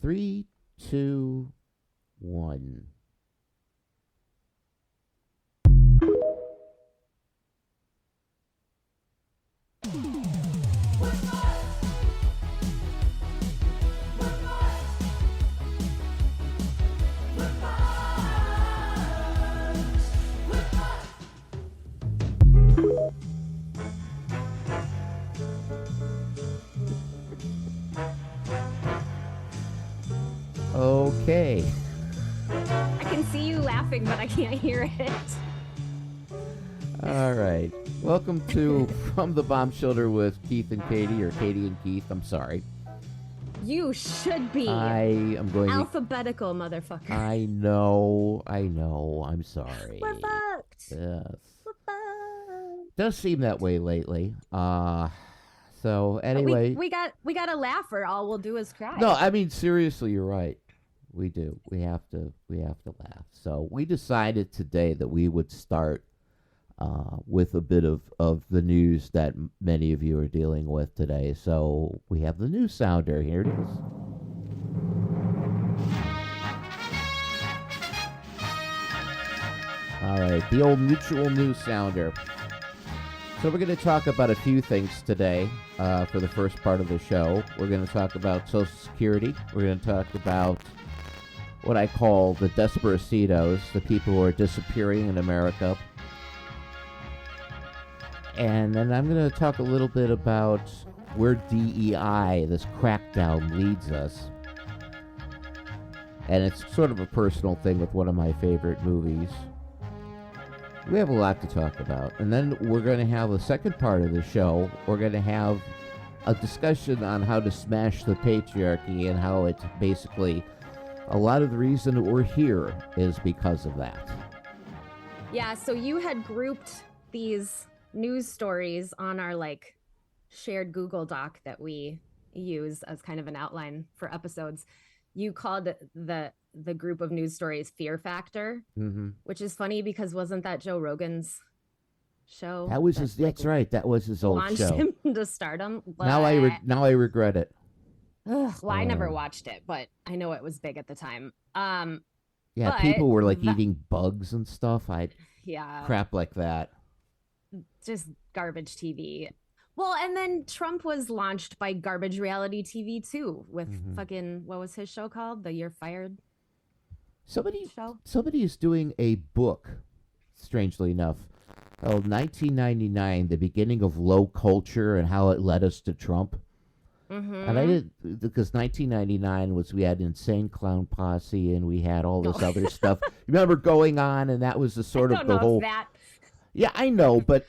Three, two, one. Okay. I can see you laughing, but I can't hear it. All right. Welcome to From the Bomb Shelter with Keith and Katie, or Katie and Keith. I'm sorry. You should be. I am going alphabetical, motherfucker. I know. I'm sorry. We're fucked. Yes. We're fucked. Does seem that way lately. So anyway, we got a laugh, or all we'll do is cry. No, I mean seriously, you're right. We do. We have to laugh. So we decided today that we would start with a bit of the news that many of you are dealing with today. So we have the news sounder. Here it is. All right, the old mutual news sounder. So we're going to talk about a few things today for the first part of the show. We're going to talk about Social Security. We're going to talk about what I call the Desperacidos, the people who are disappearing in America. And then I'm going to talk a little bit about where DEI, this crackdown, leads us. And it's sort of a personal thing with one of my favorite movies. We have a lot to talk about. And then we're going to have the second part of the show. We're going to have a discussion on how to smash the patriarchy and how it's basically a lot of the reason that we're here is because of that. Yeah, so you had grouped these news stories on our shared Google Doc that we use as kind of an outline for episodes. You called the group of news stories Fear Factor, which is funny because wasn't that Joe Rogan's show? That was his. That's right. That was his old launched show. Him to stardom. Now I regret it. Well, I never watched it, but I know it was big at the time. Yeah, people were eating bugs and stuff. Crap like that. Just garbage TV. Well, and then Trump was launched by garbage reality TV too, with fucking, what was his show called? The You're Fired Somebody is doing a book, strangely enough. 1999, the beginning of low culture and how it led us to Trump. And I didn't, because 1999 was, we had Insane Clown Posse and we had all this other stuff. Remember going on, and that was the sort of the whole. That. Yeah, I know, but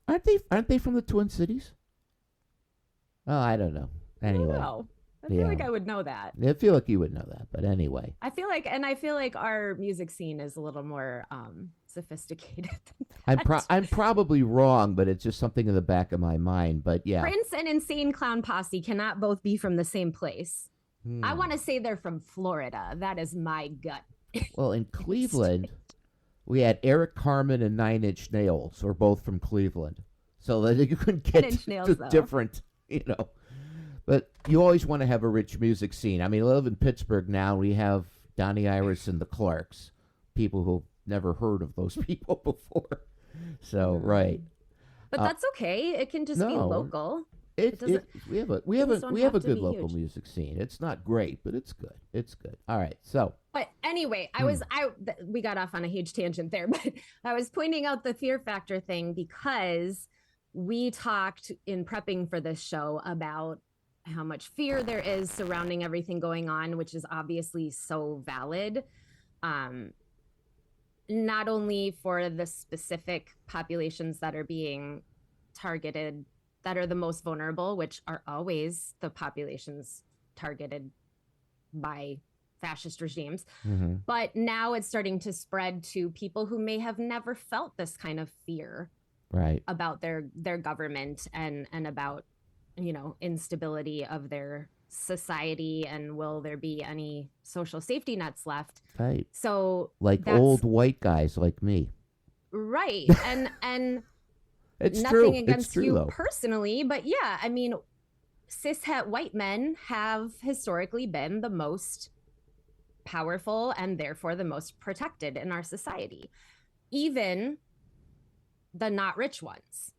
aren't they from the Twin Cities? Oh, I don't know. Anyway, I feel like I would know that. I feel like you would know that, but anyway. I feel like our music scene is a little more sophisticated than that. I'm probably wrong, but it's just something in the back of my mind. But yeah, Prince and Insane Clown Posse cannot both be from the same place. I want to say they're from Florida. That is my gut. Well, in Cleveland, we had Eric Carmen and Nine Inch Nails, were both from Cleveland, so that you couldn't get different, But you always want to have a rich music scene. I mean, I live in Pittsburgh now. We have Donnie Iris and the Clarks, people who've never heard of those people before. So, right. But that's okay. It can just be local. We have a good local music scene. It's not great, but it's good. It's good. All right. So. But anyway, we got off on a huge tangent there, but I was pointing out the Fear Factor thing because we talked in prepping for this show about how much fear there is surrounding everything going on, which is obviously so valid. Not only for the specific populations that are being targeted, that are the most vulnerable, which are always the populations targeted by fascist regimes, but now it's starting to spread to people who may have never felt this kind of fear about their government and about, instability of their society, and will there be any social safety nets left? Right. So old white guys like me. Right. And It's nothing true. against true, you though. personally, but yeah, I mean, cishet white men have historically been the most powerful and therefore the most protected in our society, even the not rich ones,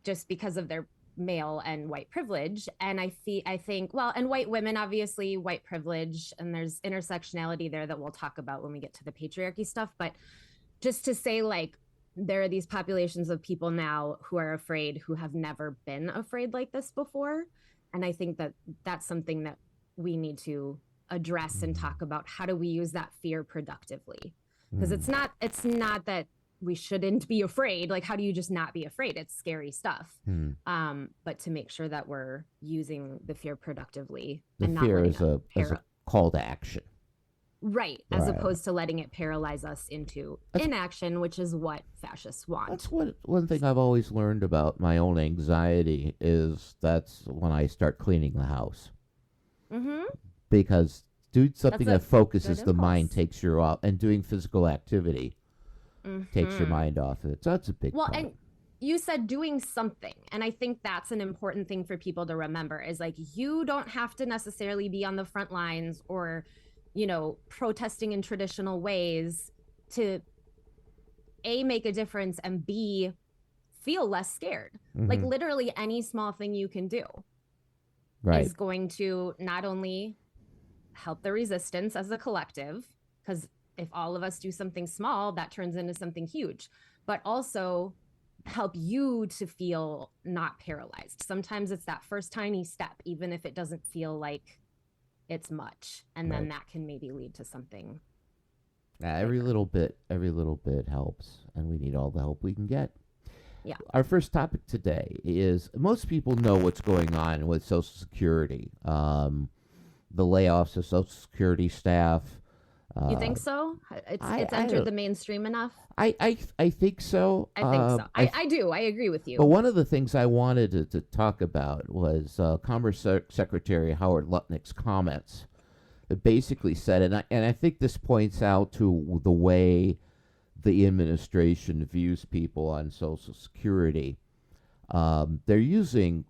just because of their male and white privilege. And I think, well, and white women, obviously white privilege, and there's intersectionality there that we'll talk about when we get to the patriarchy stuff. But just to say, like, there are these populations of people now who are afraid, who have never been afraid like this before. And I think that that's something that we need to address and talk about. How do we use that fear productively? Because it's not that we shouldn't be afraid. Like, how do you just not be afraid? It's scary stuff. But to make sure that we're using the fear productively. The and fear not is a call to action. Right. As opposed to letting it paralyze us into inaction, which is what fascists want. That's one thing I've always learned about my own anxiety is that's when I start cleaning the house. Because doing something that focuses the mind takes you off, and doing physical activity takes your mind off it. So that's a big part. And you said doing something. And I think that's an important thing for people to remember is, like, you don't have to necessarily be on the front lines or, you know, protesting in traditional ways to A, make a difference, and B, feel less scared. Like, literally any small thing you can do is going to not only help the resistance as a collective, because if all of us do something small, that turns into something huge, but also help you to feel not paralyzed. Sometimes it's that first tiny step, even if it doesn't feel like it's much, and then that can maybe lead to something. Every little bit helps, and we need all the help we can get. Yeah. Our first topic today is, most people know what's going on with Social Security. The layoffs of Social Security staff. You think so? It's entered the mainstream enough? I think so. I think so. I do. I agree with you. But one of the things I wanted to talk about was Commerce Secretary Howard Lutnick's comments. It basically said, and I think this points out to the way the administration views people on Social Security. They're using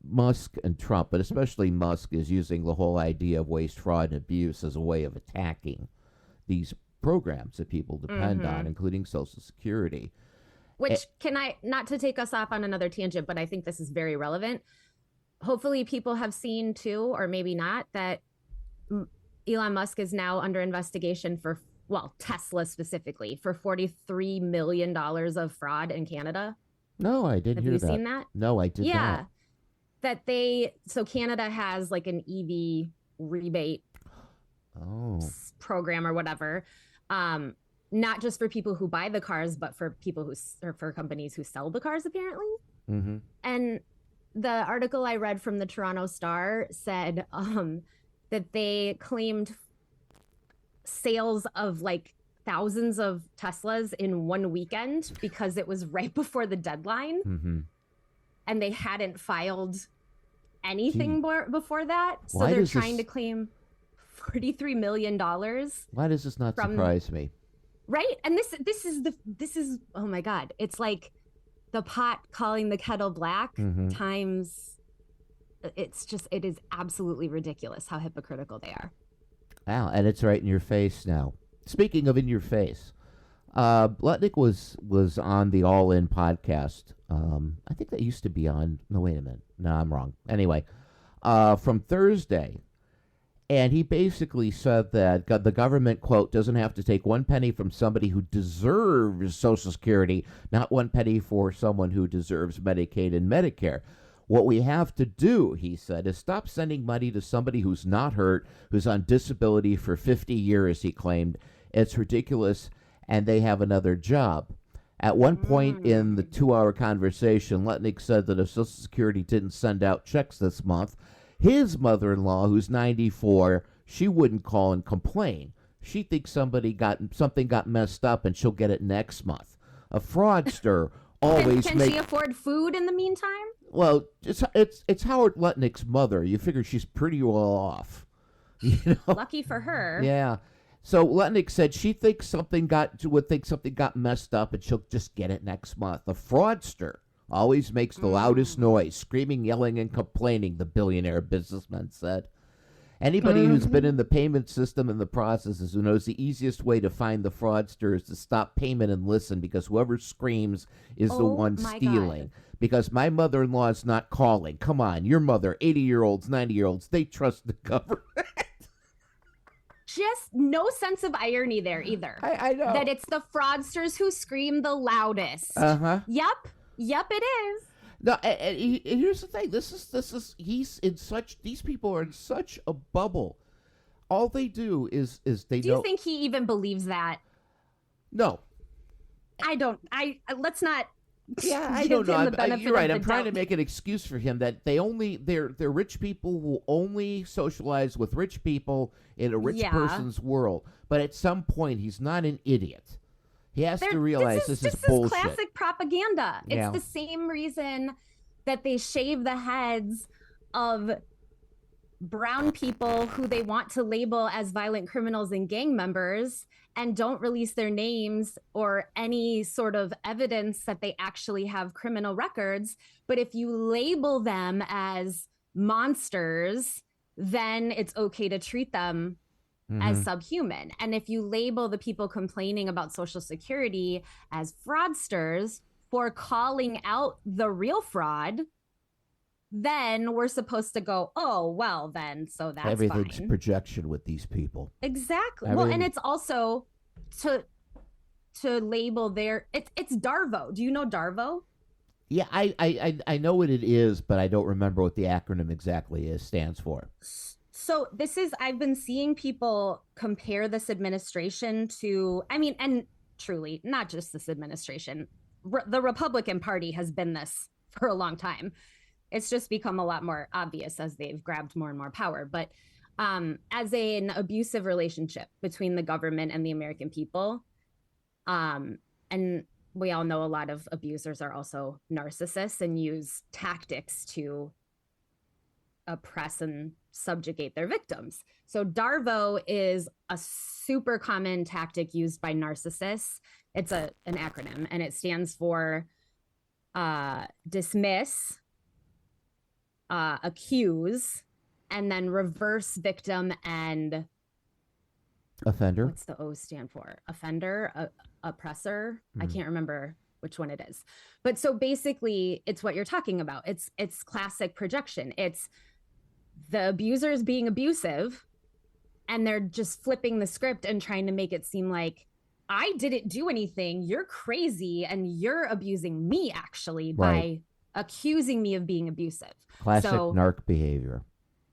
Musk and Trump, but especially Musk is using the whole idea of waste, fraud, and abuse as a way of attacking these programs that people depend on, including Social Security. Which, not to take us off on another tangent, but I think this is very relevant. Hopefully people have seen too, or maybe not, that Elon Musk is now under investigation for, well, Tesla specifically, for $43 million of fraud in Canada. No, I didn't hear that. Have you seen that? No, I did not. Yeah. So Canada has like an EV rebate program or whatever. Not just for people who buy the cars, but for people for companies who sell the cars, apparently. And the article I read from the Toronto Star said that they claimed sales of like thousands of Teslas in one weekend because it was right before the deadline. And they hadn't filed anything before that. So they're trying to claim $43 million. Why does this not surprise me? Right. And this is, oh my God. It's like the pot calling the kettle black times. It is absolutely ridiculous how hypocritical they are. Wow. And it's right in your face now. Speaking of in your face, Lutnick was on the All In podcast. I think that used to be on. No, wait a minute. No, I'm wrong. Anyway, from Thursday, and he basically said that the government, quote, doesn't have to take one penny from somebody who deserves Social Security, not one penny for someone who deserves Medicaid and Medicare. What we have to do, he said, is stop sending money to somebody who's not hurt, who's on disability for 50 years, he claimed. It's ridiculous, and they have another job. At one point in the 2-hour conversation, Lutnick said that if Social Security didn't send out checks this month, his mother-in-law, who's 94, she wouldn't call and complain. She thinks something got messed up, and she'll get it next month. A fraudster always Can she afford food in the meantime? Well, it's Howard Lutnick's mother. You figure she's pretty well off. You know? Lucky for her. Yeah. So Letnick said she thinks something got messed up and she'll just get it next month. The fraudster always makes the loudest noise, screaming, yelling, and complaining, the billionaire businessman said. Anybody who's been in the payment system and the processes who knows the easiest way to find the fraudster is to stop payment and listen, because whoever screams is the one stealing. God. Because my mother-in-law is not calling. Come on, your mother, 80-year-olds, 90-year-olds, they trust the government. Just no sense of irony there either. I know. That it's the fraudsters who scream the loudest. Uh-huh. Yep, it is. No, and here's the thing. These people are in such a bubble. All they do is they Do you think he even believes that? No. Let's not. Yeah, I don't know. You're right. I'm trying to make an excuse for him that they're rich people who only socialize with rich people in a rich person's world. But at some point, he's not an idiot. He has to realize this is bullshit. This is classic propaganda. It's the same reason that they shave the heads of brown people who they want to label as violent criminals and gang members and don't release their names or any sort of evidence that they actually have criminal records. But if you label them as monsters, then it's okay to treat them as subhuman. And if you label the people complaining about Social Security as fraudsters for calling out the real fraud, then we're supposed to go, oh, well, then, so that's everything's fine. Projection with these people. Exactly. Well, and it's also to label it's Darvo. Do you know Darvo? Yeah, I know what it is, but I don't remember what the acronym exactly stands for. So I've been seeing people compare this administration to, and truly, not just this administration. The Republican Party has been this for a long time. It's just become a lot more obvious as they've grabbed more and more power. But as an abusive relationship between the government and the American people, and we all know a lot of abusers are also narcissists and use tactics to oppress and subjugate their victims. So Darvo is a super common tactic used by narcissists. It's an acronym, and it stands for dismiss, accuse, and then reverse victim and offender. What's the O stand for? Offender, oppressor. I can't remember which one it is. But so basically it's what you're talking about. It's classic projection. It's the abusers being abusive, and they're just flipping the script and trying to make it seem like I didn't do anything. You're crazy, and you're abusing me actually by accusing me of being abusive. Classic narc behavior.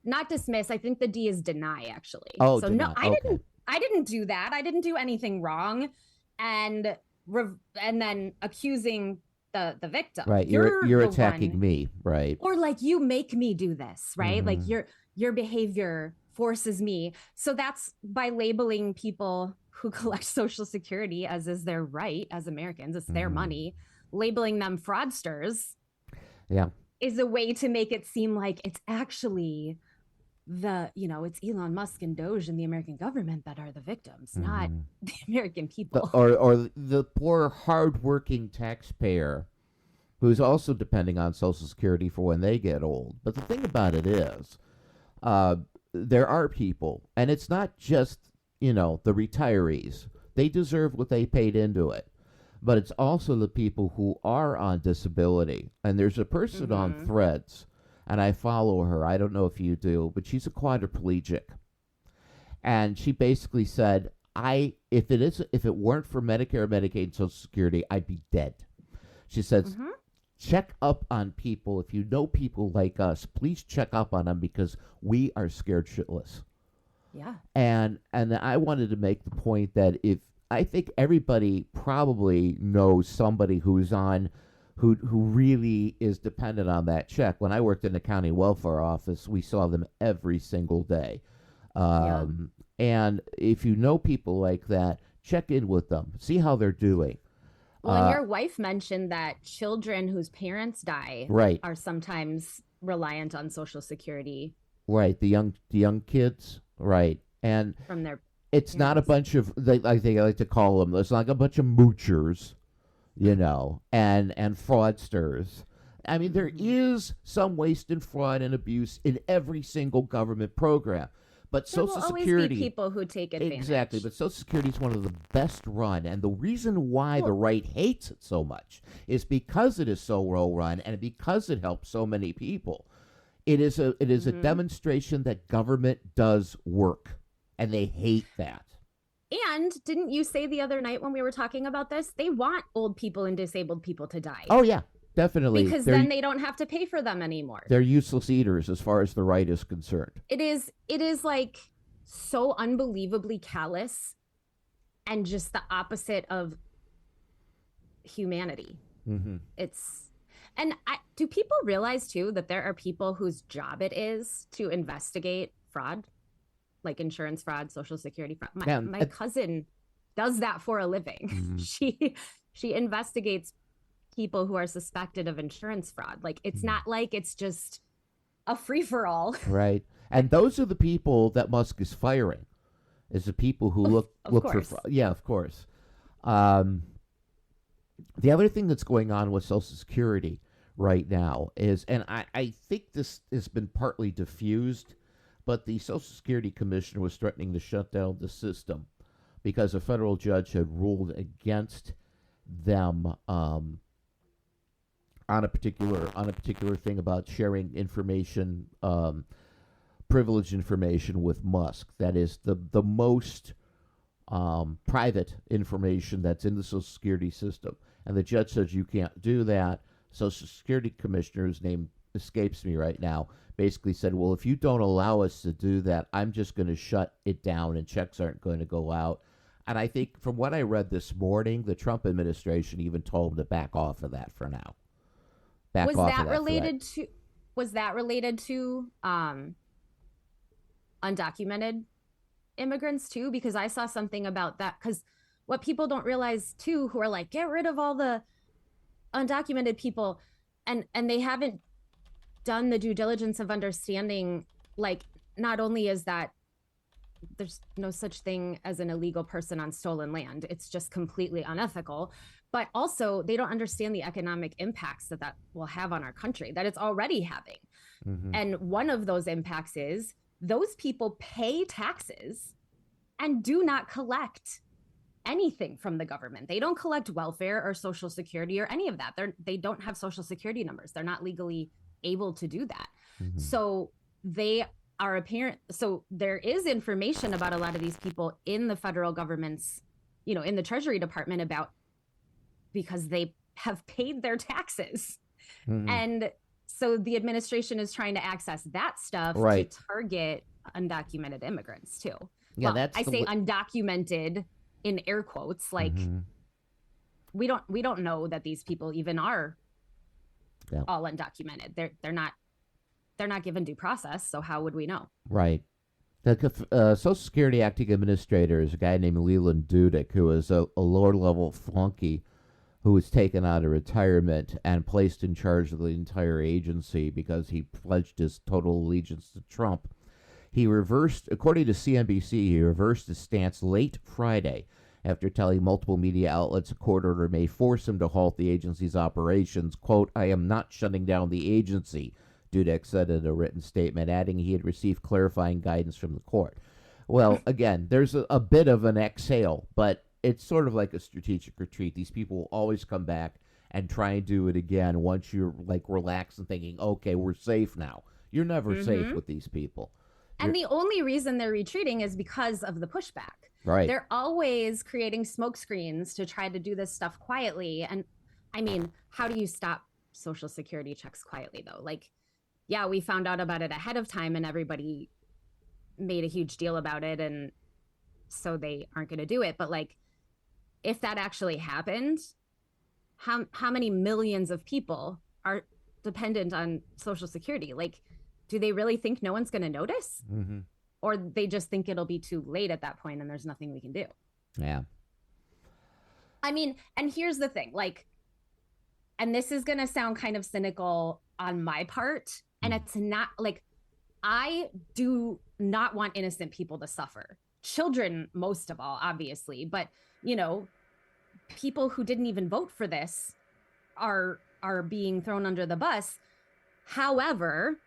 Not dismiss. I think the D is deny, actually. Oh, so deny. No, I didn't do that. I didn't do anything wrong, and then accusing the victim. Right, you're attacking me, right? Or like, you make me do this, right? Like your behavior forces me. So that's by labeling people who collect Social Security, as is their right as Americans, it's their money, labeling them fraudsters. Yeah. Is a way to make it seem like it's actually it's Elon Musk and Doge and the American government that are the victims, not the American people. Or the poor, hardworking taxpayer who's also depending on Social Security for when they get old. But the thing about it is, there are people, and it's not just, the retirees. They deserve what they paid into it. But it's also the people who are on disability. And there's a person on Threads, and I follow her. I don't know if you do, but she's a quadriplegic. And she basically said, if it weren't for Medicare, Medicaid, and Social Security, I'd be dead. She says, check up on people. If you know people like us, please check up on them, because we are scared shitless. Yeah. And I wanted to make the point that I think everybody probably knows somebody who's on, who really is dependent on that check. When I worked in the county welfare office, we saw them every single day. And if you know people like that, check in with them, see how they're doing. Well, and your wife mentioned that children whose parents die are sometimes reliant on Social Security. Right, the young kids, right. And from their It's not a bunch of, like they like to call them, it's like a bunch of moochers, and fraudsters. I mean, there is some waste and fraud and abuse in every single government program. But there Social will always Security, be people who take advantage. exactly. But Social Security is one of the best run, and the reason why the right hates it so much is because it is so well run and because it helps so many people. It is a demonstration that government does work, and they hate that. And didn't you say the other night when we were talking about this, they want old people and disabled people to die? Oh yeah, definitely. Because then they don't have to pay for them anymore. They're useless eaters as far as the right is concerned. It is like so unbelievably callous and just the opposite of humanity. Mm-hmm. Do people realize too that there are people whose job it is to investigate fraud, like insurance fraud, Social Security fraud? My cousin does that for a living. Mm-hmm. She investigates people who are suspected of insurance fraud. Like, it's not like it's just a free-for-all. Right. And those are the people that Musk is firing, is the people who look for fraud. Yeah, of course. The other thing that's going on with Social Security right now is, and I think this has been partly diffused, but the Social Security Commissioner was threatening to shut down the system because a federal judge had ruled against them on a particular thing about sharing information, privileged information with Musk. That is the most private information that's in the Social Security system. And the judge says you can't do that. Social Security Commissioner, whose name escapes me right now, basically said, well, if you don't allow us to do that, I'm just going to shut it down and checks aren't going to go out. And I think from what I read this morning, the Trump administration even told him to back off of that for now. Was that related to undocumented immigrants too? Because I saw something about that. Because what people don't realize too, who are like, get rid of all the undocumented people, and they haven't done the due diligence of understanding, like, not only is that there's no such thing as an illegal person on stolen land, it's just completely unethical, but also they don't understand the economic impacts that will have on our country, that it's already having. Mm-hmm. And one of those impacts is those people pay taxes and do not collect anything from the government. They don't collect welfare or Social Security or any of that. They don't have Social Security numbers. They're not legally able to do that. Mm-hmm. So they are apparent. So there is information about a lot of these people in the federal government's, in the Treasury Department about, because they have paid their taxes. Mm-hmm. And so the administration is trying to access that stuff to target undocumented immigrants too. Yeah, well, I say undocumented in air quotes, like, mm-hmm. we don't know that these people even are all undocumented. They're not given due process, so how would we know? Right. The Social Security acting administrator is a guy named Leland Dudick, who is a lower-level flunky who was taken out of retirement and placed in charge of the entire agency because he pledged his total allegiance to Trump. He reversed, according to CNBC, his stance late Friday after telling multiple media outlets a court order may force him to halt the agency's operations. Quote, I am not shutting down the agency, Dudek said in a written statement, adding he had received clarifying guidance from the court. Well, again, there's a bit of an exhale, but it's sort of like a strategic retreat. These people will always come back and try and do it again once you're like relaxed and thinking, okay, we're safe now. You're never mm-hmm. safe with these people. And the only reason they're retreating is because of the pushback. Right. They're always creating smoke screens to try to do this stuff quietly. And I mean, how do you stop Social Security checks quietly though? Like, yeah, we found out about it ahead of time and everybody made a huge deal about it. And so they aren't going to do it. But like, if that actually happened, how many millions of people are dependent on Social Security? Like, do they really think no one's going to notice? Mm-hmm. Or they just think it'll be too late at that point and there's nothing we can do? Yeah. I mean, and here's the thing, like, and this is going to sound kind of cynical on my part, and it's not like, I do not want innocent people to suffer children most of all, obviously, but people who didn't even vote for this are being thrown under the bus. However,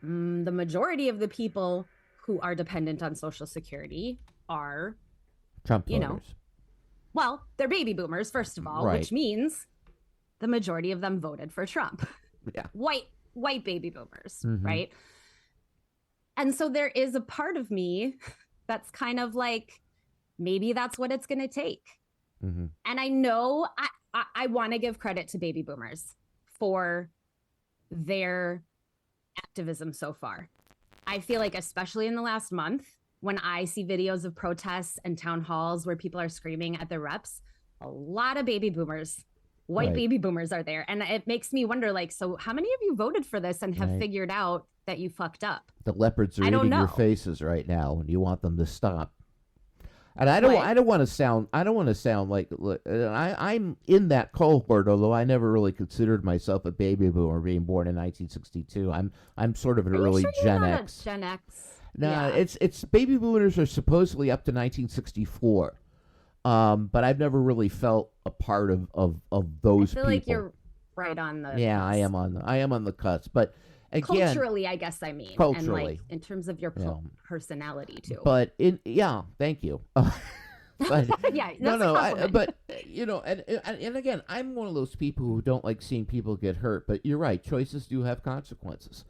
the majority of the people who are dependent on Social Security are Trump voters. Well, they're baby boomers, first of all, right. Which means the majority of them voted for Trump. Yeah. White baby boomers, mm-hmm. right? And so there is a part of me that's kind of like, maybe that's what it's going to take. Mm-hmm. And I know I want to give credit to baby boomers for their activism so far. I feel like, especially in the last month, when I see videos of protests and town halls where people are screaming at their reps, a lot of baby boomers, white baby boomers are there. And it makes me wonder, like, so how many of you voted for this and have figured out that you fucked up? The leopards are eating your faces right now, and you want them to stop. And I don't want to sound like I'm in that cohort, although I never really considered myself a baby boomer, being born in 1962. I'm sort of an early Gen X. Gen X. No, it's baby boomers are supposedly up to 1964. But I've never really felt a part of those people. I feel like you're right on the cusp. I am on the cusp. But again, culturally, I guess I mean. Culturally. And like in terms of your personality too. But thank you. But and again, I'm one of those people who don't like seeing people get hurt, but you're right, choices do have consequences.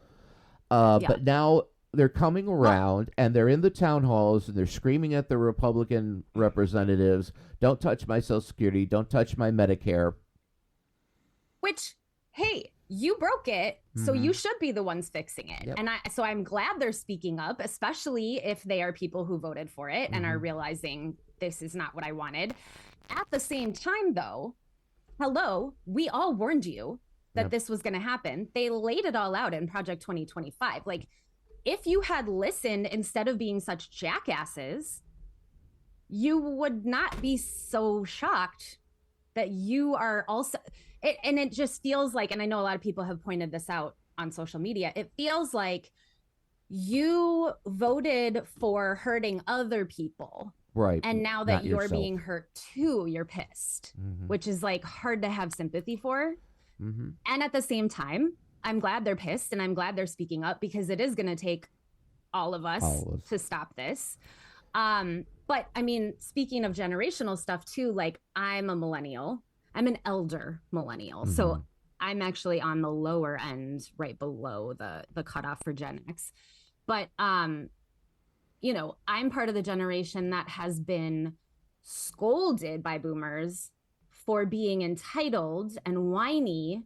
But now they're coming around and they're in the town halls and they're screaming at the Republican representatives, don't touch my Social Security, don't touch my Medicare. Which, hey, you broke it, so you should be the ones fixing it. Yep. And so I'm glad they're speaking up, especially if they are people who voted for it and are realizing this is not what I wanted. At the same time, though, hello, we all warned you that this was going to happen. They laid it all out in Project 2025. Like, if you had listened instead of being such jackasses, you would not be so shocked that you are also... And it just feels like, and I know a lot of people have pointed this out on social media, it feels like you voted for hurting other people. Right. And now that you're being hurt too, you're pissed, which is like hard to have sympathy for. And at the same time, I'm glad they're pissed and I'm glad they're speaking up, because it is going to take all of us to stop this. But I mean, speaking of generational stuff too, like I'm a millennial. I'm an elder millennial. So I'm actually on the lower end, right below the cutoff for Gen X. But, I'm part of the generation that has been scolded by boomers for being entitled and whiny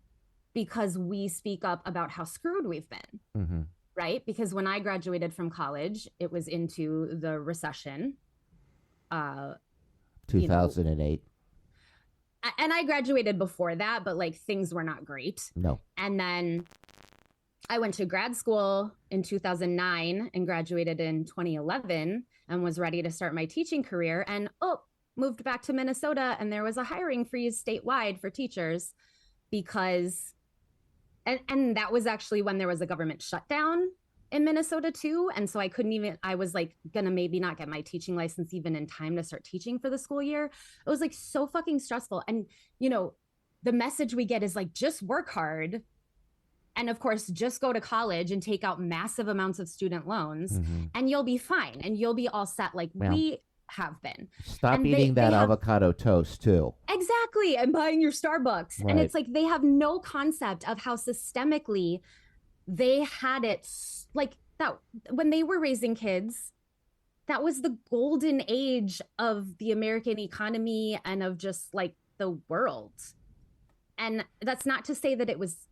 because we speak up about how screwed we've been, right? Because when I graduated from college, it was into the recession. 2008. And I graduated before that, but like things were not great. No. And then I went to grad school in 2009 and graduated in 2011 and was ready to start my teaching career. And moved back to Minnesota, and there was a hiring freeze statewide for teachers because, and that was actually when there was a government shutdown in Minnesota too. And so I was like gonna maybe not get my teaching license even in time to start teaching for the school year. It was like so fucking stressful. And the message we get is like, just work hard. And of course, just go to college and take out massive amounts of student loans and you'll be fine. And you'll be all set like we have been. Stop eating that avocado toast too. Exactly. And buying your Starbucks. Right. And it's like, they have no concept of how systemically they had it like that when they were raising kids. That was the golden age of the American economy and of just like the world. And that's not to say that it was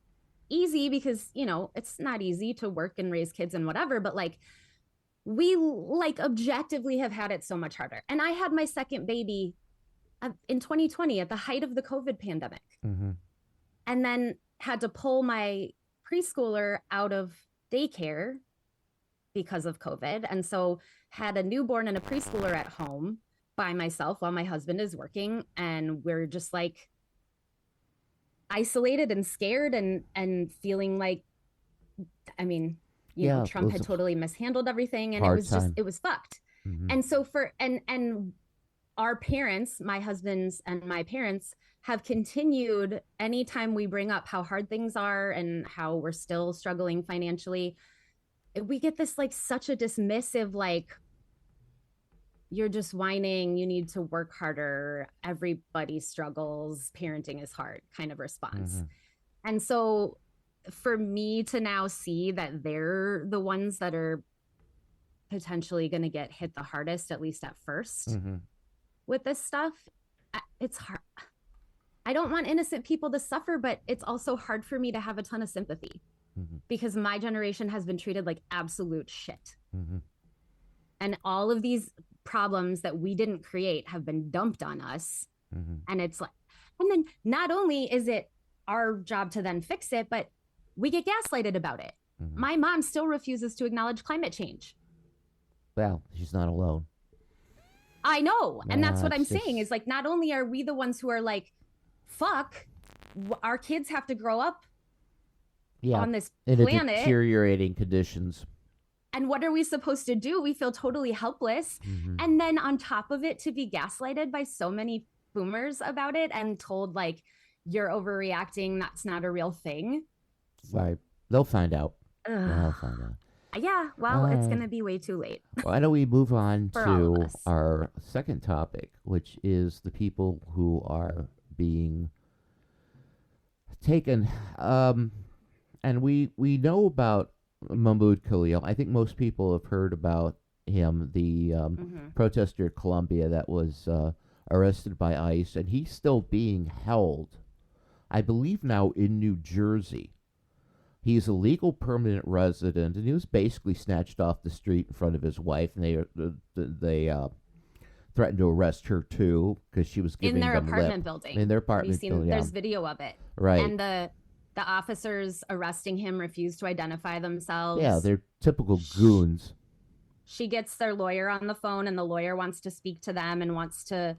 easy, because, it's not easy to work and raise kids and whatever, but like we like objectively have had it so much harder. And I had my second baby in 2020 at the height of the COVID pandemic. And then had to pull my preschooler out of daycare because of COVID. And so had a newborn and a preschooler at home by myself while my husband is working. And we're just like isolated and scared and feeling like, I mean, Trump had totally mishandled everything. And it was fucked. And so and our parents, my husband's and my parents, have continued, anytime we bring up how hard things are and how we're still struggling financially, we get this like such a dismissive, like, you're just whining, you need to work harder, everybody struggles, parenting is hard kind of response. And so for me to now see that they're the ones that are potentially going to get hit the hardest, at least at first, with this stuff, it's hard. I don't want innocent people to suffer, but it's also hard for me to have a ton of sympathy because my generation has been treated like absolute shit. And all of these problems that we didn't create have been dumped on us. And it's like, and then not only is it our job to then fix it, but we get gaslighted about it. My mom still refuses to acknowledge climate change. Well, she's not alone. I know. And that's what I'm saying is like, not only are we the ones who are like, fuck, our kids have to grow up on this planet in deteriorating conditions. And what are we supposed to do? We feel totally helpless. And then on top of it, to be gaslighted by so many boomers about it and told like, you're overreacting, that's not a real thing. Right. They'll find out. They'll find out. Yeah, well, it's going to be way too late. Why don't we move on to our second topic, which is the people who are being taken. And we know about Mahmoud Khalil. I think most people have heard about him, the protester in Colombia that was arrested by ICE, and he's still being held, I believe now, in New Jersey. He's a legal permanent resident, and he was basically snatched off the street in front of his wife, and they threatened to arrest her too because she was giving them in their apartment building. In their apartment building, there's video of it, right? And the officers arresting him refused to identify themselves. Yeah, they're typical goons. She gets their lawyer on the phone, and the lawyer wants to speak to them and wants to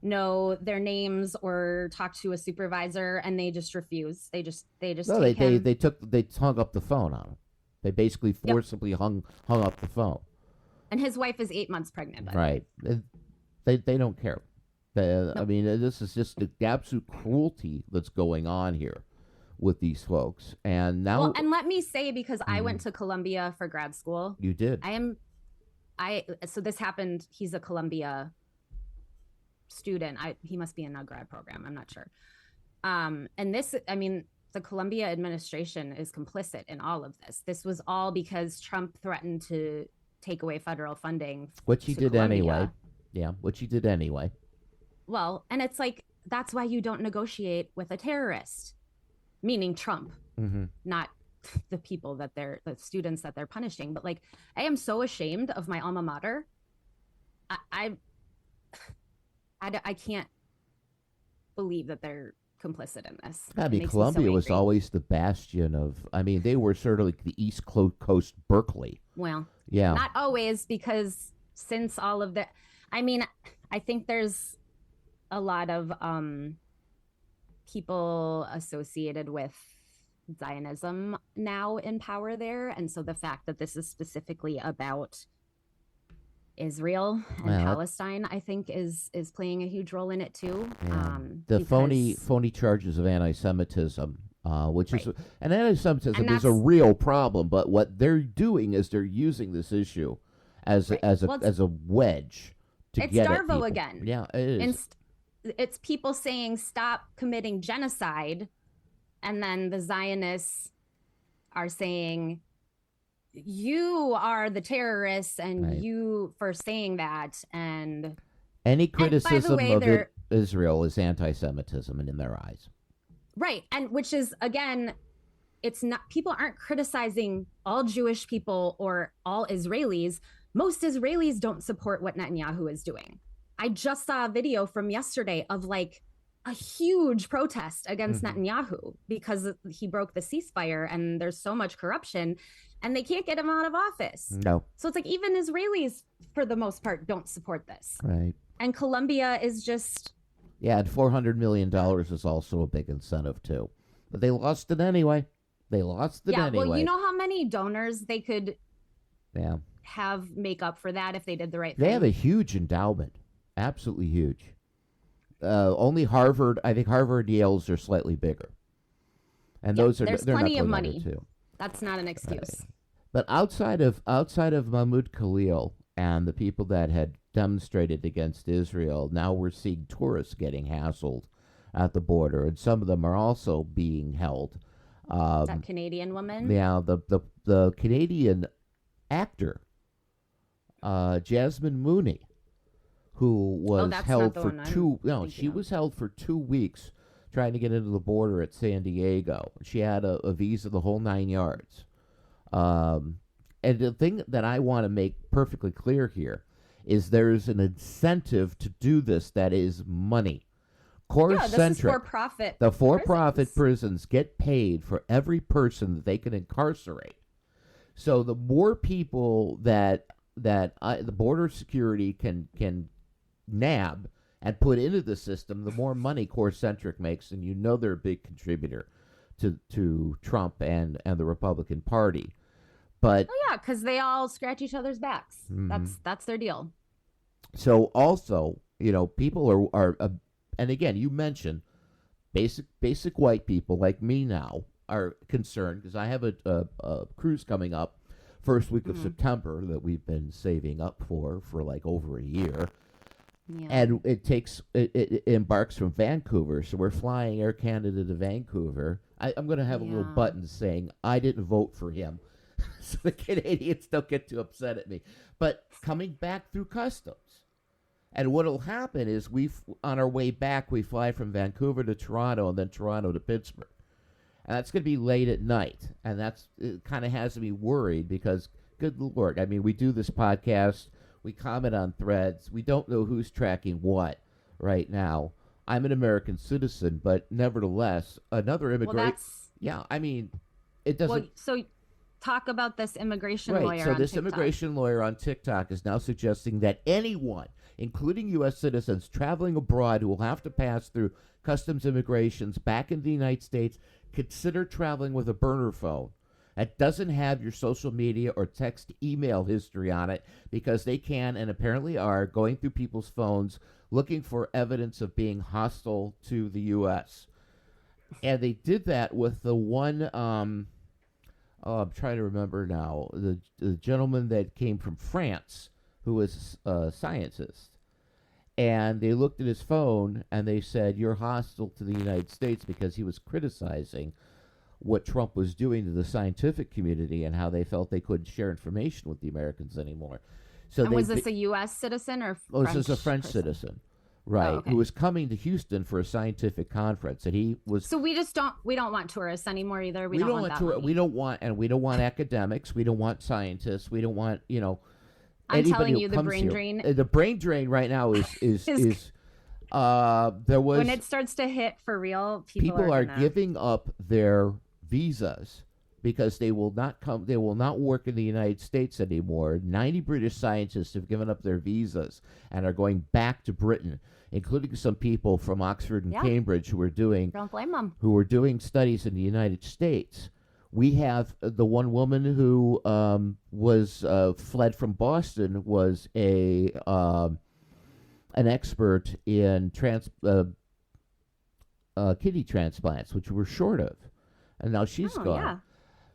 know their names or talk to a supervisor, and they just refuse. They hung up the phone on him. They basically forcibly hung up the phone. And his wife is 8 months pregnant. Right. They don't care. Nope. I mean, this is just the absolute cruelty that's going on here with these folks. And now, well, and let me say, because I went to Columbia for grad school. You did. So this happened. He's a Columbia student. He must be in a grad program. I'm not sure. And this, I mean, the Columbia administration is complicit in all of this. This was all because Trump threatened to take away federal funding. Which he did anyway. Yeah, which he did anyway. Well, and it's like, that's why you don't negotiate with a terrorist, meaning Trump, not the people that the students that they're punishing. But like, I am so ashamed of my alma mater. I can't believe that they're complicit in this. I mean, Columbia was always the bastion of, I mean, they were sort of like the East Coast Berkeley. Well, yeah. Not always, because since all of the, I mean, I think there's a lot of people associated with Zionism now in power there. And so the fact that this is specifically about Israel and Palestine, I think, is playing a huge role in it too. Yeah. The phony charges of anti-Semitism, which is, and anti-Semitism is a real problem. But what they're doing is they're using this issue as a wedge to get at people. Darvo again. Yeah, it is. It's people saying stop committing genocide, and then the Zionists are saying, you are the terrorists, and you for saying that. And any criticism of Israel is anti-Semitism in their eyes. Right. And which is, again, it's not, people aren't criticizing all Jewish people or all Israelis. Most Israelis don't support what Netanyahu is doing. I just saw a video from yesterday of like a huge protest against Netanyahu because he broke the ceasefire and there's so much corruption and they can't get him out of office. No. So it's like even Israelis, for the most part, don't support this. Right. And Colombia is just... Yeah, and $400 million is also a big incentive, too. But they lost it anyway. Well, you know how many donors they could make up for that if they did the right They thing? have a huge endowment, absolutely huge. Only Harvard, I think Harvard and Yale's are slightly bigger, and Yeah, those are there's they're not plenty of going money. under too. That's not an excuse. But outside of Mahmoud Khalil and the people that had demonstrated against Israel, now we're seeing tourists getting hassled at the border, and some of them are also being held. That Canadian woman? Yeah, the Canadian actor, Jasmine Mooney, who was held for she was held for 2 weeks trying to get into the border at San Diego. She had a visa, the whole 9 yards. And the thing that I want to make perfectly clear here is there's an incentive to do this that is money. Core-centric. This is for-profit. The for-profit prisons get paid for every person that they can incarcerate. So the more people that the border security can nab and put into the system, the more money core-centric makes, and they're a big contributor to Trump and the Republican Party. But because they all scratch each other's backs. Mm-hmm. That's their deal. So also, people are and again, you mentioned basic white people like me now are concerned because I have a cruise coming up first week of September that we've been saving up for like over a year. Yeah. And it embarks from Vancouver, so we're flying Air Canada to Vancouver. I'm going to have a little button saying I didn't vote for him. So the Canadians don't get too upset at me. But coming back through customs. And what will happen is on our way back, we fly from Vancouver to Toronto and then Toronto to Pittsburgh. And that's going to be late at night. And it kind of has me worried because, good Lord, I mean, we do this podcast. We comment on threads. We don't know who's tracking what right now. I'm an American citizen, but nevertheless, another immigrant. Yeah, I mean, it doesn't. Well, so talk about this immigration lawyer on TikTok. So this immigration lawyer on TikTok is now suggesting that anyone, including U.S. citizens traveling abroad who will have to pass through customs immigrations back in the United States, consider traveling with a burner phone that doesn't have your social media or text email history on it, because they can and apparently are going through people's phones looking for evidence of being hostile to the U.S. And they did that with the one, I'm trying to remember now, the gentleman that came from France who was a scientist. And they looked at his phone and they said, you're hostile to the United States, because he was criticizing what Trump was doing to the scientific community and how they felt they couldn't share information with the Americans anymore. So and was this a U.S. citizen or French? This is a French citizen, right? Who was coming to Houston for a scientific conference, and he was. So we don't want tourists anymore either. We don't want that. We don't want academics. We don't want scientists. We don't want I'm telling you, the brain drain. The brain drain right now is there was when it starts to hit for real. People are giving up their visas because they will not work in the United States anymore. 90 British scientists have given up their visas and are going back to Britain, including some people from Oxford and Cambridge who are doing studies in the United States. We have the one woman who was fled from Boston, was an expert in kidney transplants, which we're short of, and now she's gone. Yeah.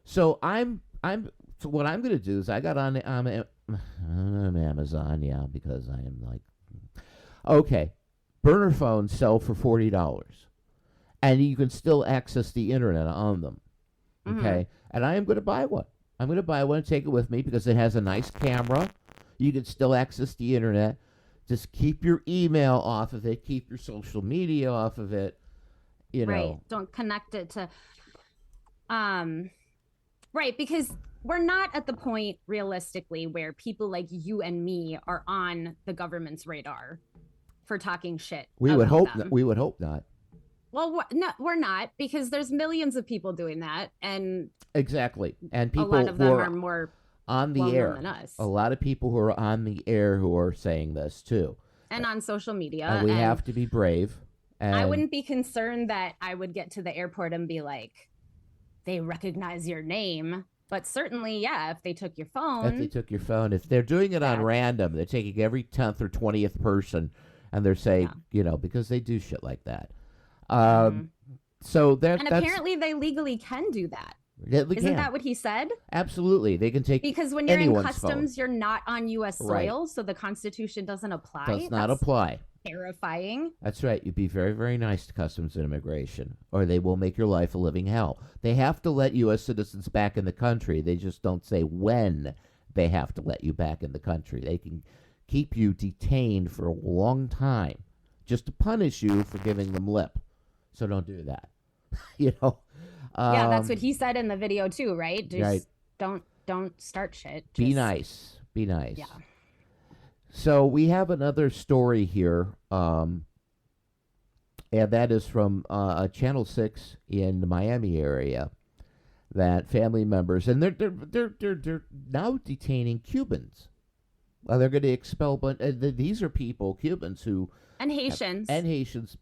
So so what I'm going to do is I got on Amazon, because I am like, okay, burner phones sell for $40, and you can still access the internet on them. Okay, and I am going to buy one. I'm going to buy one and take it with me because it has a nice camera. You can still access the internet. Just keep your email off of it. Keep your social media off of it. Right. Don't connect it to. Right, because we're not at the point realistically where people like you and me are on the government's radar for talking shit. We would hope. We would hope not. Well, no, we're not, because there's millions of people doing that, and exactly, and people a lot of them are more on the air than us. A lot of people who are on the air who are saying this too, and on social media. And we have to be brave. And I wouldn't be concerned that I would get to the airport and be like, they recognize your name. But certainly, yeah, if they took your phone. If they're doing it on random, they're taking every 10th or 20th person, and they're saying, because they do shit like that. So and apparently they legally can do that. Isn't that what he said? Absolutely. They can take because when you're in customs, phone. You're not on U.S. soil, right. So the Constitution doesn't apply. Does not apply. Terrifying. That's right. You'd be very, very nice to Customs and Immigration, or they will make your life a living hell. They have to let U.S. citizens back in the country. They just don't say when they have to let you back in the country. They can keep you detained for a long time just to punish you for giving them lip. So don't do that. Yeah, that's what he said in the video too, right? Just don't start shit. Be nice. Yeah. So we have another story here, and that is from Channel 6 in the Miami area, that family members, and they're now detaining Cubans. They're going to expel, but these are Cubans who... And Haitians.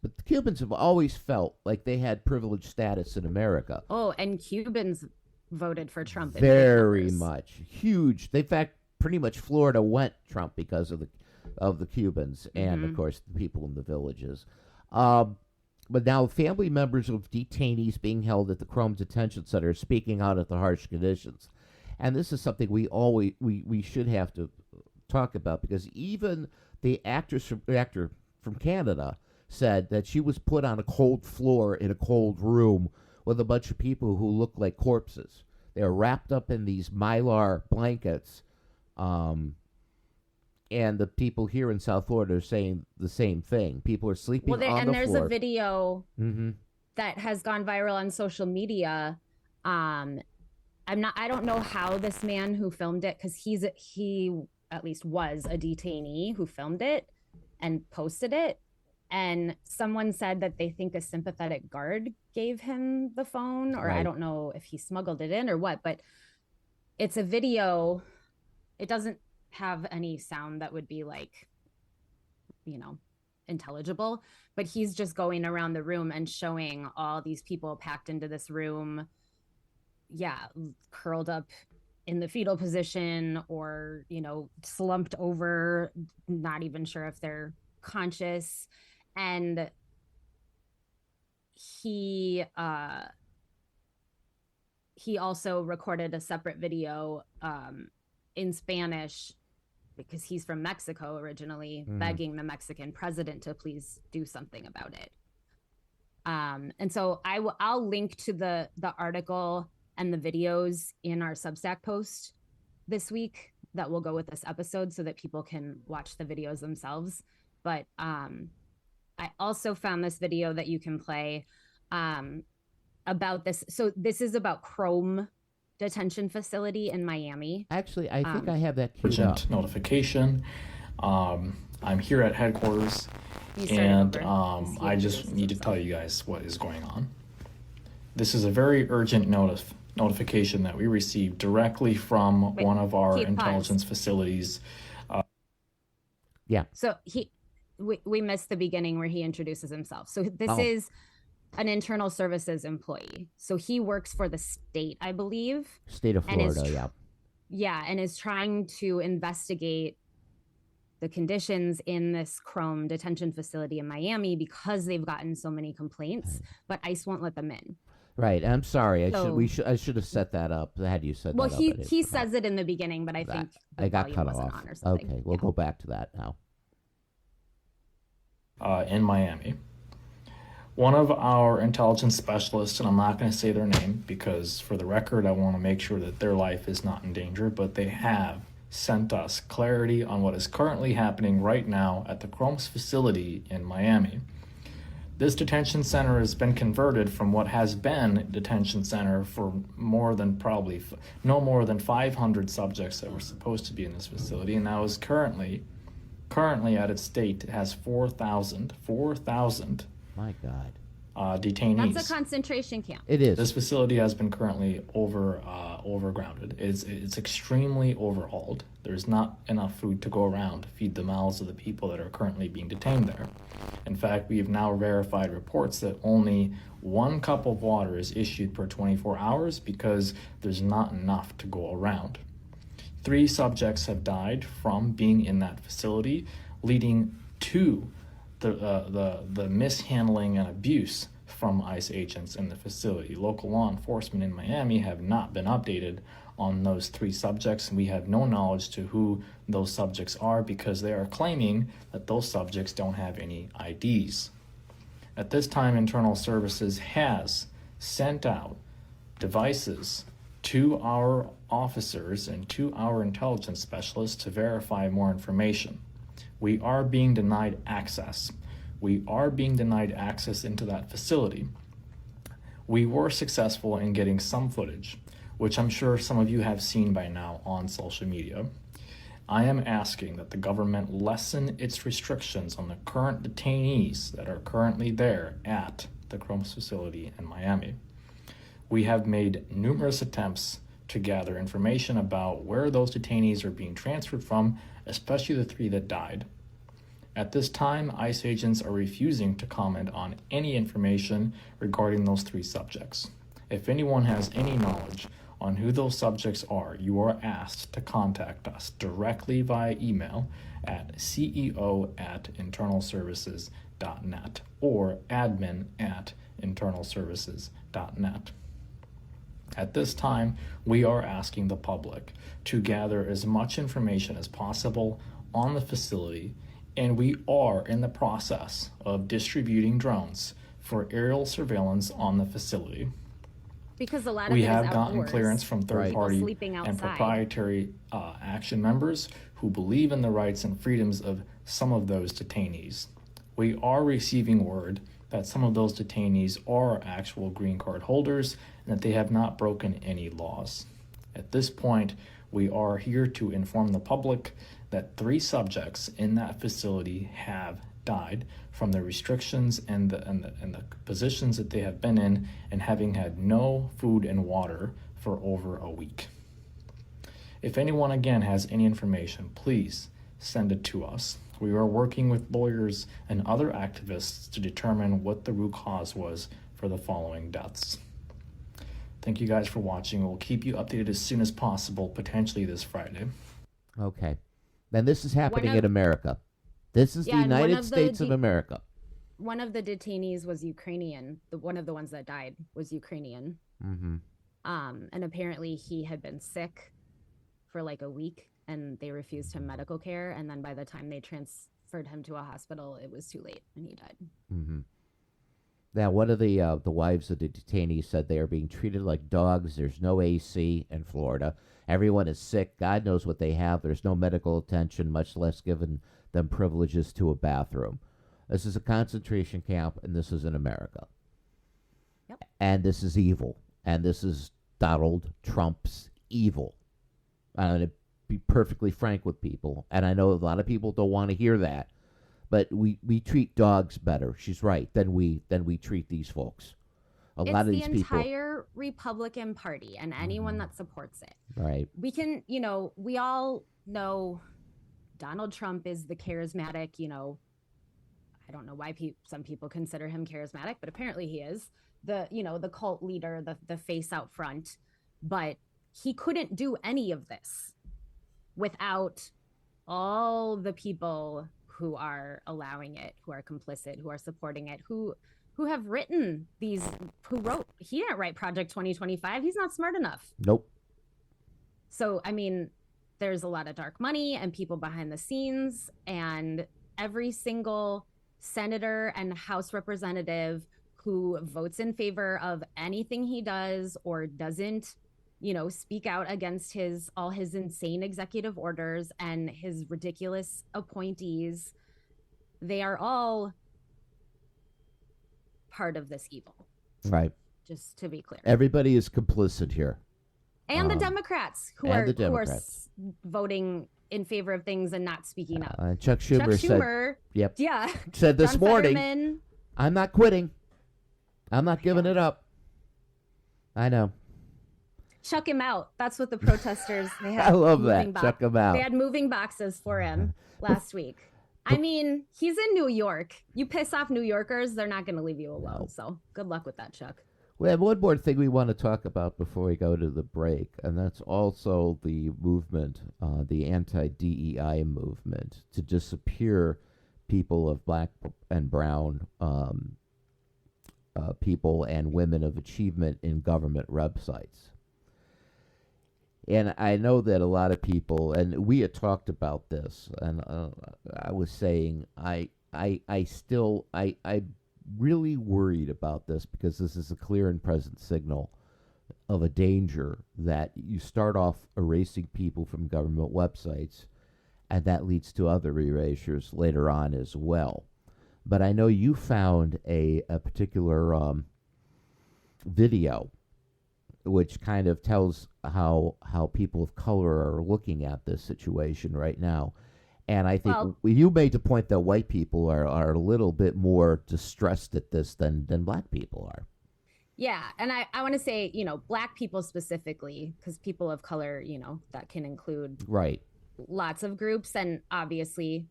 But the Cubans have always felt like they had privileged status in America. Oh, and Cubans voted for Trump. Very much. Huge. In fact, pretty much Florida went Trump because of the Cubans and, of course, the people in the villages. But now family members of detainees being held at the Chrome Detention Center are speaking out at the harsh conditions. And this is something we should have to talk about, because even the actor from Canada said that she was put on a cold floor in a cold room with a bunch of people who looked like corpses. They were wrapped up in these Mylar blankets. And the people here in South Florida are saying the same thing. People are sleeping on the floor. And there's a video that has gone viral on social media. I don't know how this man who filmed it, because he at least was a detainee who filmed it and posted it. And someone said that they think a sympathetic guard gave him the phone, or right. I don't know if he smuggled it in or what, but it's a video. It doesn't have any sound that would be like, intelligible, but he's just going around the room and showing all these people packed into this room. Yeah. Curled up in the fetal position, or, slumped over, not even sure if they're conscious. And he also recorded a separate video in Spanish, because he's from Mexico originally, begging the Mexican president to please do something about it. And so I'll link to the article and the videos in our Substack post this week that will go with this episode, so that people can watch the videos themselves. But I also found this video that you can play about this. So this is about Chrome Detention Facility in Miami. Actually, I think I have that queued up. Notification. I'm here at headquarters, and I just need to tell you guys what is going on. This is a very urgent notification that we received directly from one of our intelligence facilities. So we missed the beginning where he introduces himself. So this is an internal services employee. So he works for the state, I believe. State of Florida, and is trying to investigate the conditions in this Chrome detention facility in Miami, because they've gotten so many complaints, but ICE won't let them in. Right. I'm sorry. I should have set that up. Had you said that up? Well, he says it in the beginning, but I think I got cut off. Okay, we'll go back to that now. In Miami, one of our intelligence specialists, and I'm not going to say their name because, for the record, I want to make sure that their life is not in danger, but they have sent us clarity on what is currently happening right now at the Chrome's facility in Miami. This detention center has been converted from what has been a detention center for no more than 500 subjects that were supposed to be in this facility, and now is currently at its state, it has 4,000. My God. detainees. That's a concentration camp. It is. This facility has been currently overgrounded. It's extremely overhauled. There's not enough food to go around to feed the mouths of the people that are currently being detained there. In fact, we have now verified reports that only 1 cup of water is issued per 24 hours because there's not enough to go around. 3 subjects have died from being in that facility, leading to the mishandling and abuse from ICE agents in the facility. Local law enforcement in Miami have not been updated on those 3 subjects, and we have no knowledge to who those subjects are because they are claiming that those subjects don't have any IDs. At this time, Internal Services has sent out devices to our officers and to our intelligence specialists to verify more information. We are being denied access. We are being denied access into that facility. We were successful in getting some footage, which I'm sure some of you have seen by now on social media. I am asking that the government lessen its restrictions on the current detainees that are currently there at the Chromes facility in Miami. We have made numerous attempts to gather information about where those detainees are being transferred from, especially the 3 that died. At this time, ICE agents are refusing to comment on any information regarding those 3 subjects. If anyone has any knowledge on who those subjects are, you are asked to contact us directly via email at ceo@internalservices.net or admin@internalservices.net. At this time, we are asking the public to gather as much information as possible on the facility, and we are in the process of distributing drones for aerial surveillance on the facility. Because a lot of we it have is gotten outdoors. clearance from third-party Sleeping and outside. proprietary action members who believe in the rights and freedoms of some of those detainees. We are receiving word that some of those detainees are actual green card holders and that they have not broken any laws. At this point, we are here to inform the public that 3 subjects in that facility have died from the restrictions and the positions that they have been in, and having had no food and water for over a week. If anyone again has any information, please send it to us. We are working with lawyers and other activists to determine what the root cause was for the following deaths. Thank you guys for watching. We'll keep you updated as soon as possible, potentially this Friday. Okay. Then this is happening in America. This is the United States of America. One of the detainees was Ukrainian. One of the ones that died was Ukrainian. Mm-hmm. And apparently he had been sick for like a week, and they refused him medical care. And then by the time they transferred him to a hospital, it was too late, and he died. Mm-hmm. Now, one of the wives of the detainees said they are being treated like dogs. There's no AC in Florida. Everyone is sick. God knows what they have. There's no medical attention, much less given them privileges to a bathroom. This is a concentration camp, and this is in America. Yep. And this is evil. And this is Donald Trump's evil. I'm going to be perfectly frank with people, and I know a lot of people don't want to hear that, but we treat dogs better. She's right. Than we treat these folks. A lot of these people. It's the entire Republican Party and anyone that supports it. Right. We can, we all know Donald Trump is the charismatic, I don't know why some people consider him charismatic, but apparently he is the cult leader, the face out front. But he couldn't do any of this without all the people who are allowing it, who are complicit, who are supporting it, who have written he didn't write Project 2025. He's not smart enough. Nope. So, there's a lot of dark money and people behind the scenes, and every single senator and House representative who votes in favor of anything he does or doesn't, speak out against all his insane executive orders and his ridiculous appointees, they are all part of this evil. Right. Just to be clear. Everybody is complicit here. And the Democrats who are voting in favor of things and not speaking up. Chuck Schumer said, yeah, said this John morning, Fetterman, I'm not quitting. I'm not giving it up. I know. Chuck him out. That's what the protesters, they had. I love that. Chuck him out. They had moving boxes for him last week. I mean, he's in New York. You piss off New Yorkers, they're not going to leave you alone. No. So good luck with that, Chuck. We have one more thing we want to talk about before we go to the break, and that's also the movement, the anti-DEI movement, to disappear people of black and brown people and women of achievement in government websites. And I know that a lot of people, and we had talked about this, and I was saying I'm really worried about this because this is a clear and present signal of a danger that you start off erasing people from government websites, and that leads to other erasures later on as well. But I know you found a particular video which kind of tells how people of color are looking at this situation right now. And I think you made the point that white people are a little bit more distressed at this than black people are. Yeah. And I want to say, black people specifically, because people of color, that can include lots of groups. And obviously,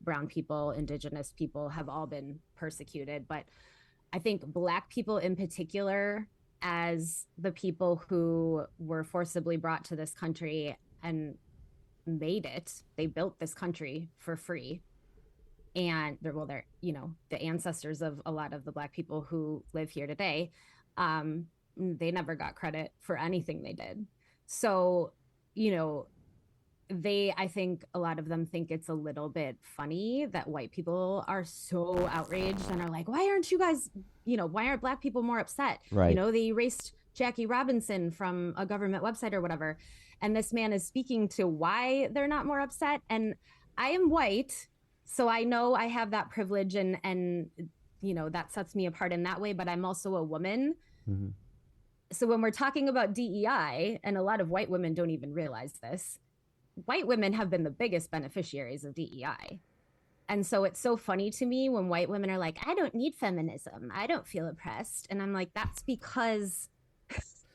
brown people, indigenous people have all been persecuted. But I think black people in particular, as the people who were forcibly brought to this country and made it, they built this country for free. And they're the ancestors of a lot of the black people who live here today. They never got credit for anything they did. So, I think a lot of them think it's a little bit funny that white people are so outraged and are like, why aren't you guys, why aren't black people more upset? Right. They erased Jackie Robinson from a government website or whatever. And this man is speaking to why they're not more upset. And I am white, so I know I have that privilege and that sets me apart in that way, but I'm also a woman. Mm-hmm. So when we're talking about DEI, and a lot of white women don't even realize this, white women have been the biggest beneficiaries of DEI. And so it's so funny to me when white women are like, I don't need feminism. I don't feel oppressed. And I'm like, that's because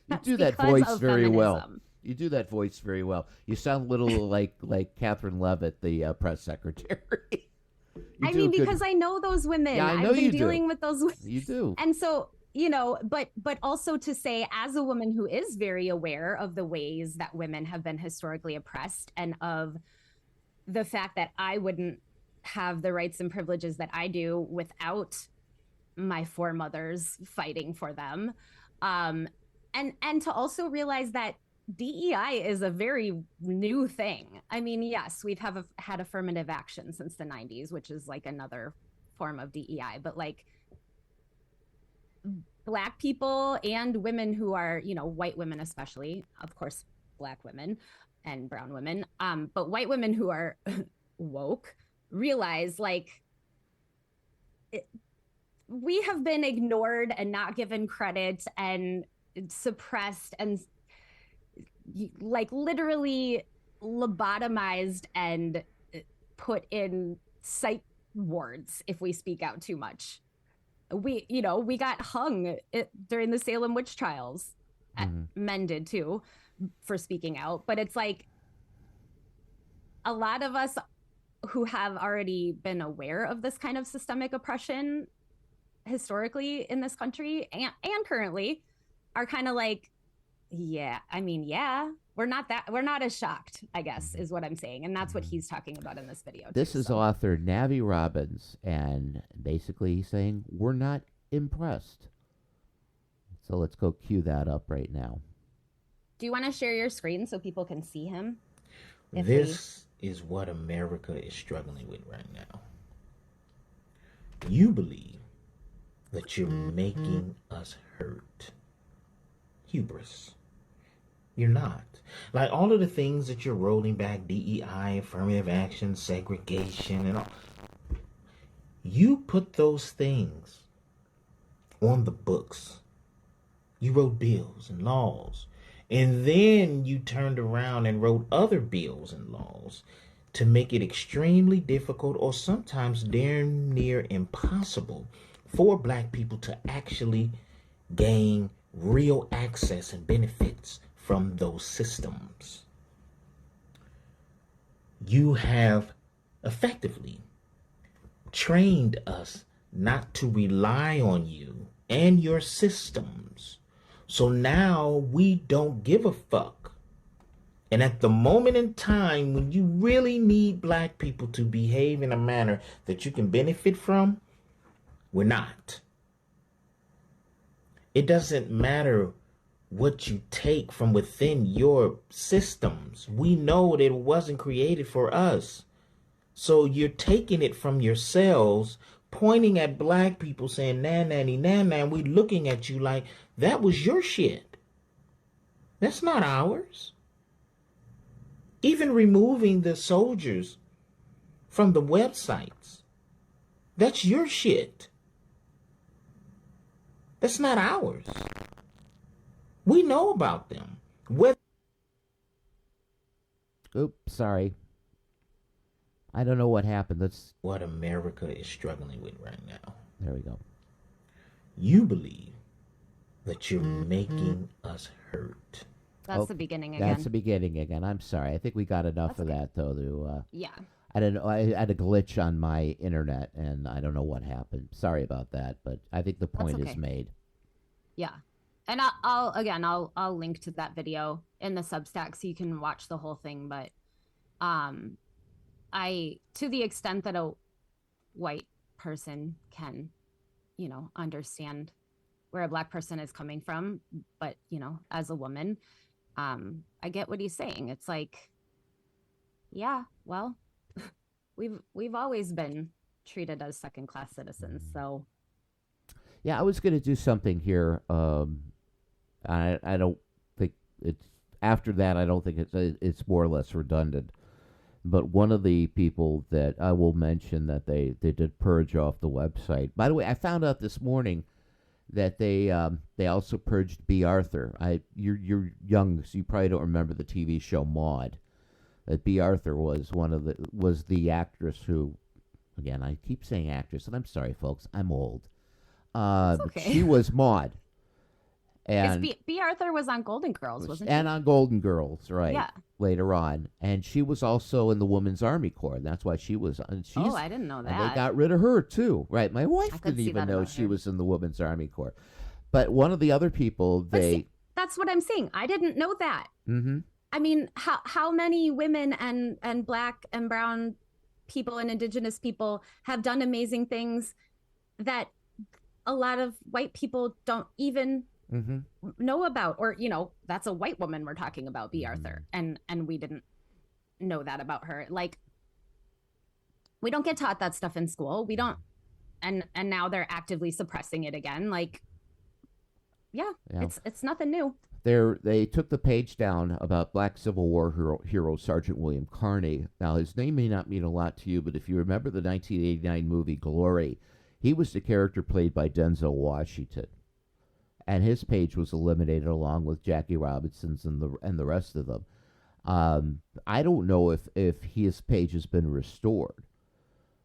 you do that voice very well. You do that voice very well. You sound a little like Catherine Leavitt, the press secretary. Because I know those women. Yeah, I know I've been you dealing do. with those women. You do. And so, but also to say, as a woman who is very aware of the ways that women have been historically oppressed and of the fact that I wouldn't have the rights and privileges that I do without my foremothers fighting for them. And to also realize that DEI is a very new thing. I mean, yes, we've had affirmative action since the 90s, which is like another form of DEI, but like black people and women who are, white women, especially, of course, black women and brown women, but white women who are woke realize we have been ignored and not given credit and suppressed and literally lobotomized and put in psych wards if we speak out too much. We got hung during the Salem witch trials. Men did too for speaking out. But it's like a lot of us who have already been aware of this kind of systemic oppression historically in this country and currently are kind of like, we're not as shocked, I guess, is what I'm saying. And that's what he's talking about in this video. This is author Navi Robbins, and basically he's saying we're not impressed. So let's go cue that up right now. Do you want to share your screen so people can see him? This is what America is struggling with right now. You believe that you're making us hurt. Hubris. You're not. Like all of the things that you're rolling back, DEI, affirmative action, segregation, and all. You put those things on the books. You wrote bills and laws. And then you turned around and wrote other bills and laws to make it extremely difficult or sometimes damn near impossible for black people to actually gain real access and benefits from those systems. You have effectively trained us not to rely on you and your systems. So now we don't give a fuck. And at the moment in time when you really need black people to behave in a manner that you can benefit from, we're not. It doesn't matter what you take from within your systems. We know that it wasn't created for us. So you're taking it from yourselves, pointing at black people saying, nah, nanny, nah, nah, and we looking at you like, that was your shit. That's not ours. Even removing the soldiers from the websites, that's your shit. That's not ours. We know about them. Oops, sorry. I don't know what happened. That's what America is struggling with right now. There we go. You believe that you're making us hurt. That's the beginning again. That's the beginning again. I'm sorry. I think we got enough of that, though. Yeah. I don't know. I had a glitch on my internet, and I don't know what happened. Sorry about that, but I think the point is made. Yeah. And I'll link to that video in the Substack so you can watch the whole thing. But to the extent that a white person can, understand where a black person is coming from, but, as a woman, I get what he's saying. It's like, yeah, well, we've always been treated as second-class citizens, so. Yeah, I was going to do something here. I don't think it's after that. I don't think it's more or less redundant. But one of the people that I will mention that they did purge off the website. By the way, I found out this morning that they also purged B. Arthur. You're young, so you probably don't remember the TV show Maude. That B. Arthur was was the actress who, again, I keep saying actress, and I'm sorry, folks, I'm old. It's okay. She was Maude. And B. Arthur was on Golden Girls, wasn't she? And on Golden Girls, right? Yeah. Later on, and she was also in the Women's Army Corps. And that's why she was. And I didn't know that. And they got rid of her too, right? My wife didn't even know she was in the Women's Army Corps. But one of the other people, that's what I'm saying. I didn't know that. Mm-hmm. I mean, how many women and black and brown people and indigenous people have done amazing things that a lot of white people don't even know about, or that's a white woman we're talking about, B. Arthur, and we didn't know that about her. Like, we don't get taught that stuff in school. We don't, and now they're actively suppressing it again. Like, yeah. It's nothing new. They took the page down about Black Civil War hero Sergeant William Carney. Now, his name may not mean a lot to you, but if you remember the 1989 movie Glory, he was the character played by Denzel Washington. And his page was eliminated along with Jackie Robinson's and the rest of them. I don't know if his page has been restored.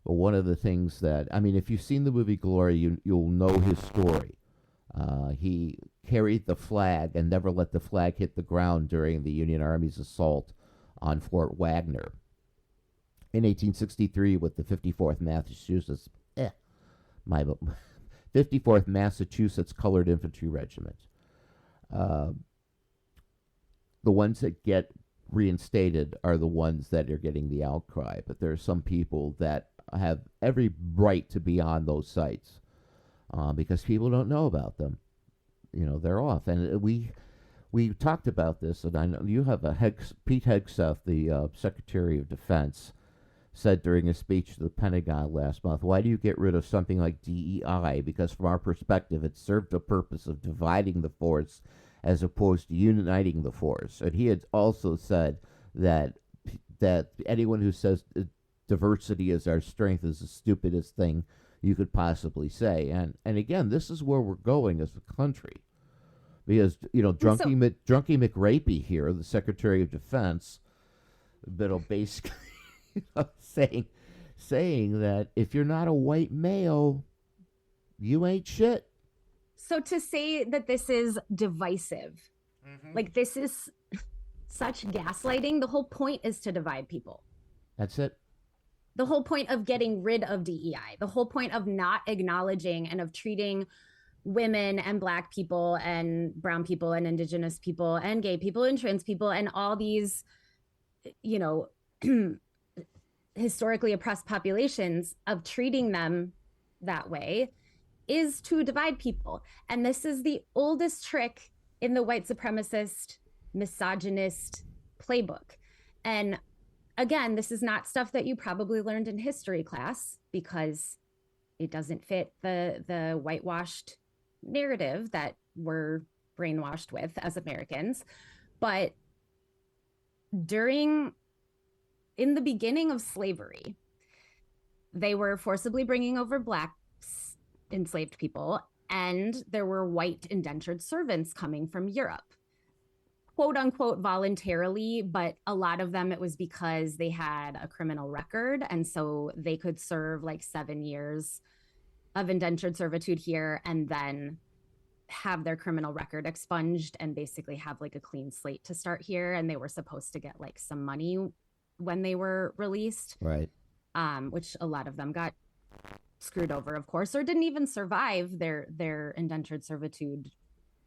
But one of the things that, I mean, if you've seen the movie Glory, you'll know his story. He carried the flag and never let the flag hit the ground during the Union Army's assault on Fort Wagner. In 1863 with the 54th Massachusetts, 54th Massachusetts Colored Infantry Regiment. The ones that get reinstated are the ones that are getting the outcry. But there are some people that have every right to be on those sites because people don't know about them. They're off. And we talked about this, and I know you have Pete Hegseth, the Secretary of Defense, said during a speech to the Pentagon last month, why do you get rid of something like DEI? Because from our perspective, it served the purpose of dividing the force as opposed to uniting the force. And he had also said that anyone who says diversity is our strength is the stupidest thing you could possibly say. And again, this is where we're going as a country. Because, Drunky McRapey here, the Secretary of Defense, basically saying that if you're not a white male, you ain't shit. So to say that this is divisive, like this is such gaslighting, the whole point is to divide people. That's it. The whole point of getting rid of DEI, the whole point of not acknowledging and of treating women and Black people and brown people and Indigenous people and gay people and trans people and all these, you know, historically oppressed populations, of treating them that way is to divide people. And this is the oldest trick in the white supremacist, misogynist playbook. And again, this is not stuff that you probably learned in history class, because it doesn't fit the whitewashed narrative that we're brainwashed with as Americans. But in the beginning of slavery, they were forcibly bringing over Black enslaved people, and there were white indentured servants coming from Europe, quote unquote voluntarily, but a lot of them it was because they had a criminal record, and so they could serve like 7 years of indentured servitude here and then have their criminal record expunged and basically have like a clean slate to start here. And they were supposed to get like some money when they were released, right? Which a lot of them got screwed over, of course, or didn't even survive their indentured servitude,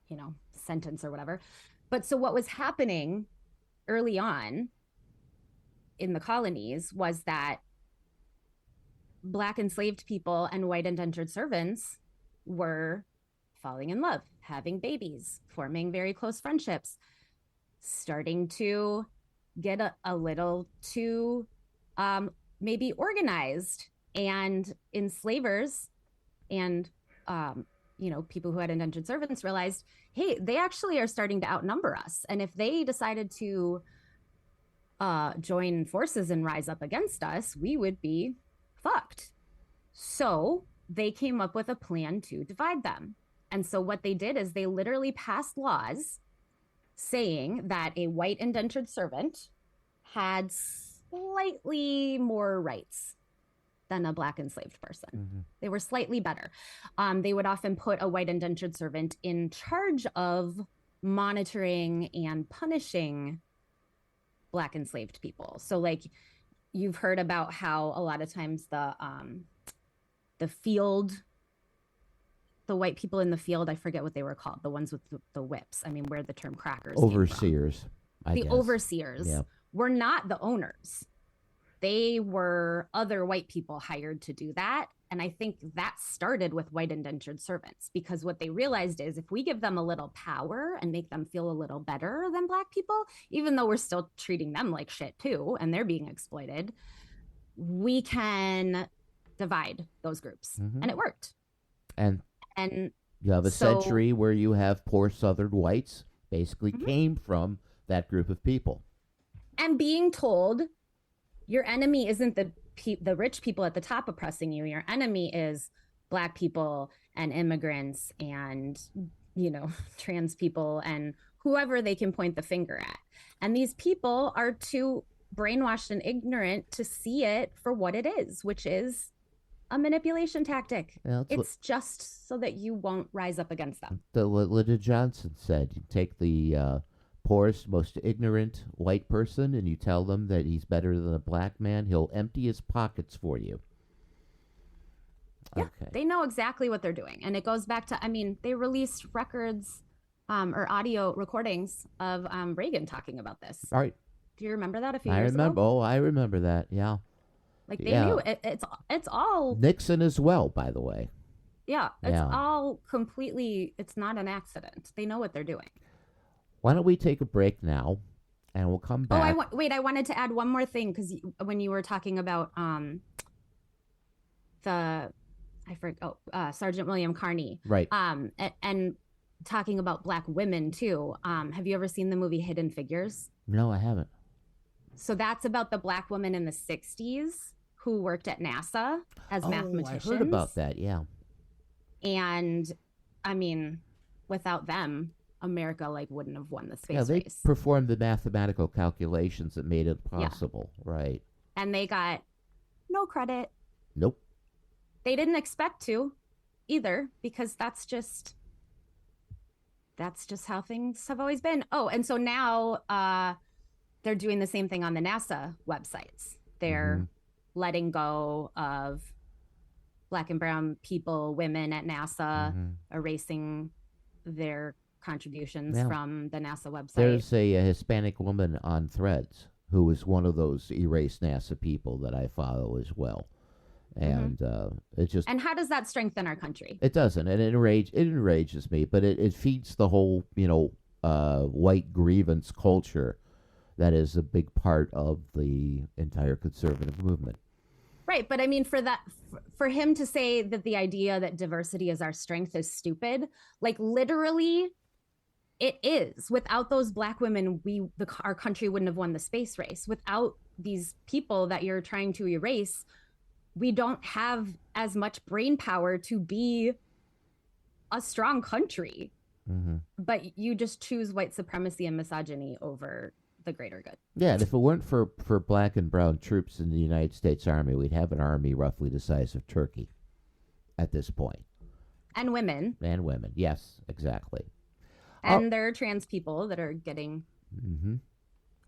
you know, sentence or whatever. But so what was happening early on in the colonies was that Black enslaved people and white indentured servants were falling in love, having babies, forming very close friendships, starting to get a little too maybe organized. And enslavers and, you know, people who had indentured servants realized, hey, they actually are starting to outnumber us. And if they decided to join forces and rise up against us, we would be fucked. So they came up with a plan to divide them. And so what they did is they literally passed laws saying that a white indentured servant had slightly more rights than a Black enslaved person. Mm-hmm. They were slightly better. They would often put a white indentured servant in charge of monitoring and punishing Black enslaved people. So like you've heard about how a lot of times the field, the white people in the field, I forget what they were called, the ones with the whips. I mean, where the term crackers overseers, came from. The overseers were not the owners. They were other white people hired to do that. And I think that started with white indentured servants, because what they realized is if we give them a little power and make them feel a little better than Black people, even though we're still treating them like shit too, and they're being exploited, we can divide those groups. Mm-hmm. And it worked. And you have a century where you have poor Southern whites basically came from that group of people. And being told, your enemy isn't the rich people at the top oppressing you. Your enemy is Black people and immigrants and, you know, trans people and whoever they can point the finger at. And these people are too brainwashed and ignorant to see it for what it is, which is a manipulation tactic. Yeah, it's just so that you won't rise up against them. What Lyndon Johnson said, you take the poorest, most ignorant white person and you tell them that he's better than a Black man, he'll empty his pockets for you. Yeah, okay. They know exactly what they're doing. And it goes back to, I mean, they released records or audio recordings of Reagan talking about this. All right. Do you remember that a few years ago? Oh, I remember that, yeah. Like they knew it's all Nixon as well, by the way. Yeah, it's all completely, it's not an accident. They know what they're doing. Why don't we take a break now, and we'll come back. I wanted to add one more thing, because when you were talking about Sergeant William Carney, right? And talking about Black women too. Have you ever seen the movie Hidden Figures? No, I haven't. So that's about the Black woman in the 60s who worked at NASA as mathematicians. I heard about that, yeah. And I mean, without them, America wouldn't have won the space race. Yeah, they performed the mathematical calculations that made it possible, right? And they got no credit. Nope. They didn't expect to. either, because that's just how things have always been. Oh, and so now they're doing the same thing on the NASA websites. They're letting go of Black and brown people, women at NASA, erasing their contributions from the NASA website. There's a Hispanic woman on Threads who is one of those erased NASA people that I follow as well. And it just... And how does that strengthen our country? It doesn't. And it enrages me, but it feeds the whole, white grievance culture that is a big part of the entire conservative movement. Right. But I mean, for him to say that the idea that diversity is our strength is stupid, like literally it is. Without those Black women, our country wouldn't have won the space race. Without these people that you're trying to erase, we don't have as much brain power to be a strong country. But you just choose white supremacy and misogyny over the greater good. Yeah, and if it weren't for Black and brown troops in the United States Army, we'd have an army roughly the size of Turkey at this point. And women. And women, yes, exactly. And there are trans people that are getting...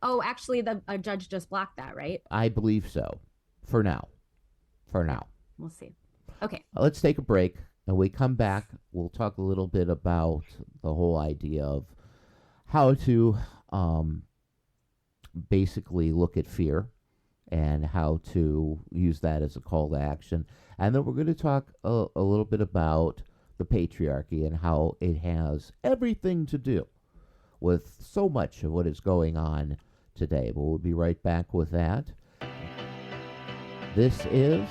Oh, actually, a judge just blocked that, right? I believe so. For now. We'll see. Okay. Let's take a break. And we come back, we'll talk a little bit about the whole idea of how to basically look at fear and how to use that as a call to action. And then we're going to talk a little bit about the patriarchy and how it has everything to do with so much of what is going on today. But we'll be right back with that. This is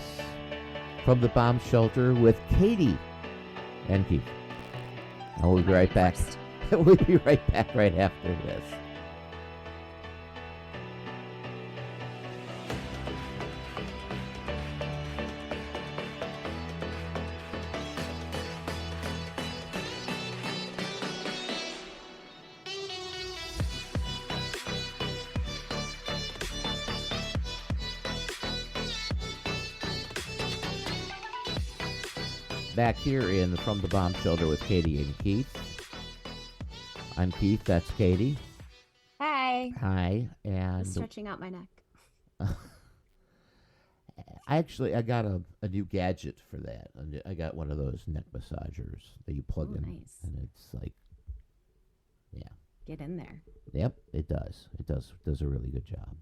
From the Bomb Shelter with Katie and Keith. And we'll be right back. We'll be right back right after this. Back here in From the Bomb Shelter with Katie and Keith. I'm Keith, that's Katie. Hi. Hi. And I'm stretching out my neck. I got a new gadget for that. I got one of those neck massagers that you plug in. Nice. And it's like, yeah. Get in there. Yep, it does. It does a really good job.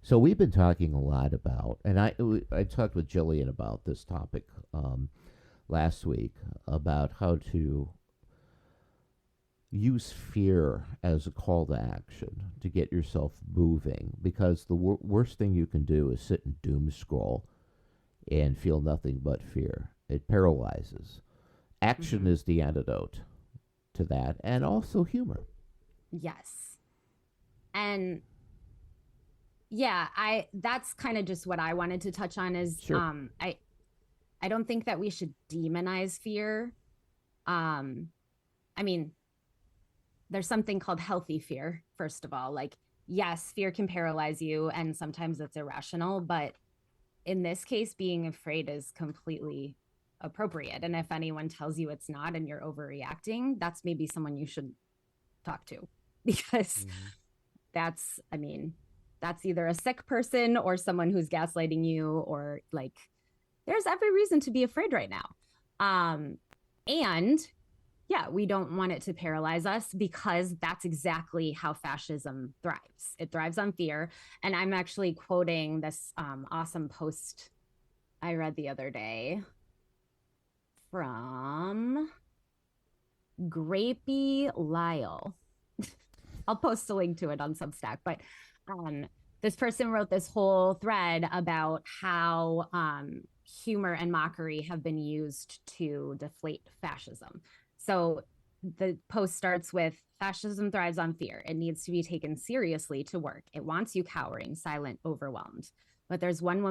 So we've been talking a lot about, and I talked with Jillian about this topic last week, about how to use fear as a call to action to get yourself moving, because the worst thing you can do is sit and doom scroll and feel nothing but fear. It paralyzes. Action is the antidote to that, and also humor. Yes. And yeah, that's kind of just what I wanted to touch on is Sure. I don't think that we should demonize fear. I mean, there's something called healthy fear, first of all. Like, yes, fear can paralyze you and sometimes it's irrational, but in this case, being afraid is completely appropriate. And if anyone tells you it's not and you're overreacting, that's maybe someone you should talk to, because that's either a sick person or someone who's gaslighting you, or like, there's every reason to be afraid right now. And yeah, we don't want it to paralyze us, because that's exactly how fascism thrives. It thrives on fear. And I'm actually quoting this awesome post I read the other day from Grapey Lyle. I'll post a link to it on Substack, but this person wrote this whole thread about how humor and mockery have been used to deflate fascism. So the post starts with, fascism thrives on fear. It needs to be taken seriously to work. It wants you cowering, silent, overwhelmed. But there's one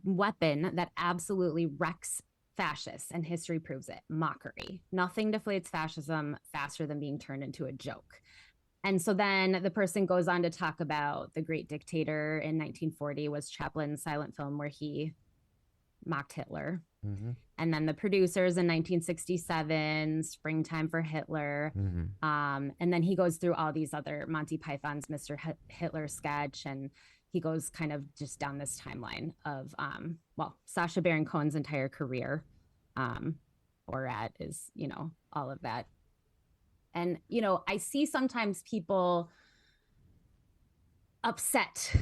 weapon that absolutely wrecks fascists, and history proves it: mockery. Nothing deflates fascism faster than being turned into a joke. And so then the person goes on to talk about the Great Dictator in 1940 was Chaplin's silent film where he mocked Hitler. Mm-hmm. And then The Producers in 1967, Springtime for Hitler. Mm-hmm. And then he goes through all these other Monty Python's Mr. Hitler sketch, and he goes kind of just down this timeline of, Sacha Baron Cohen's entire career. Borat is, all of that. And, I see sometimes people upset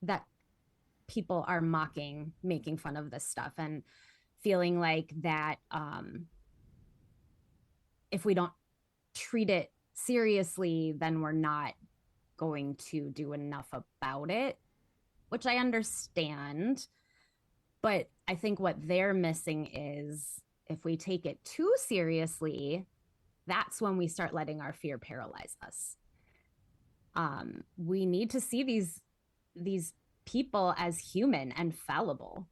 that people are making fun of this stuff, and feeling like that if we don't treat it seriously, then we're not going to do enough about it, which I understand. But I think what they're missing is, if we take it too seriously, that's when we start letting our fear paralyze us. We need to see these people as human and fallible,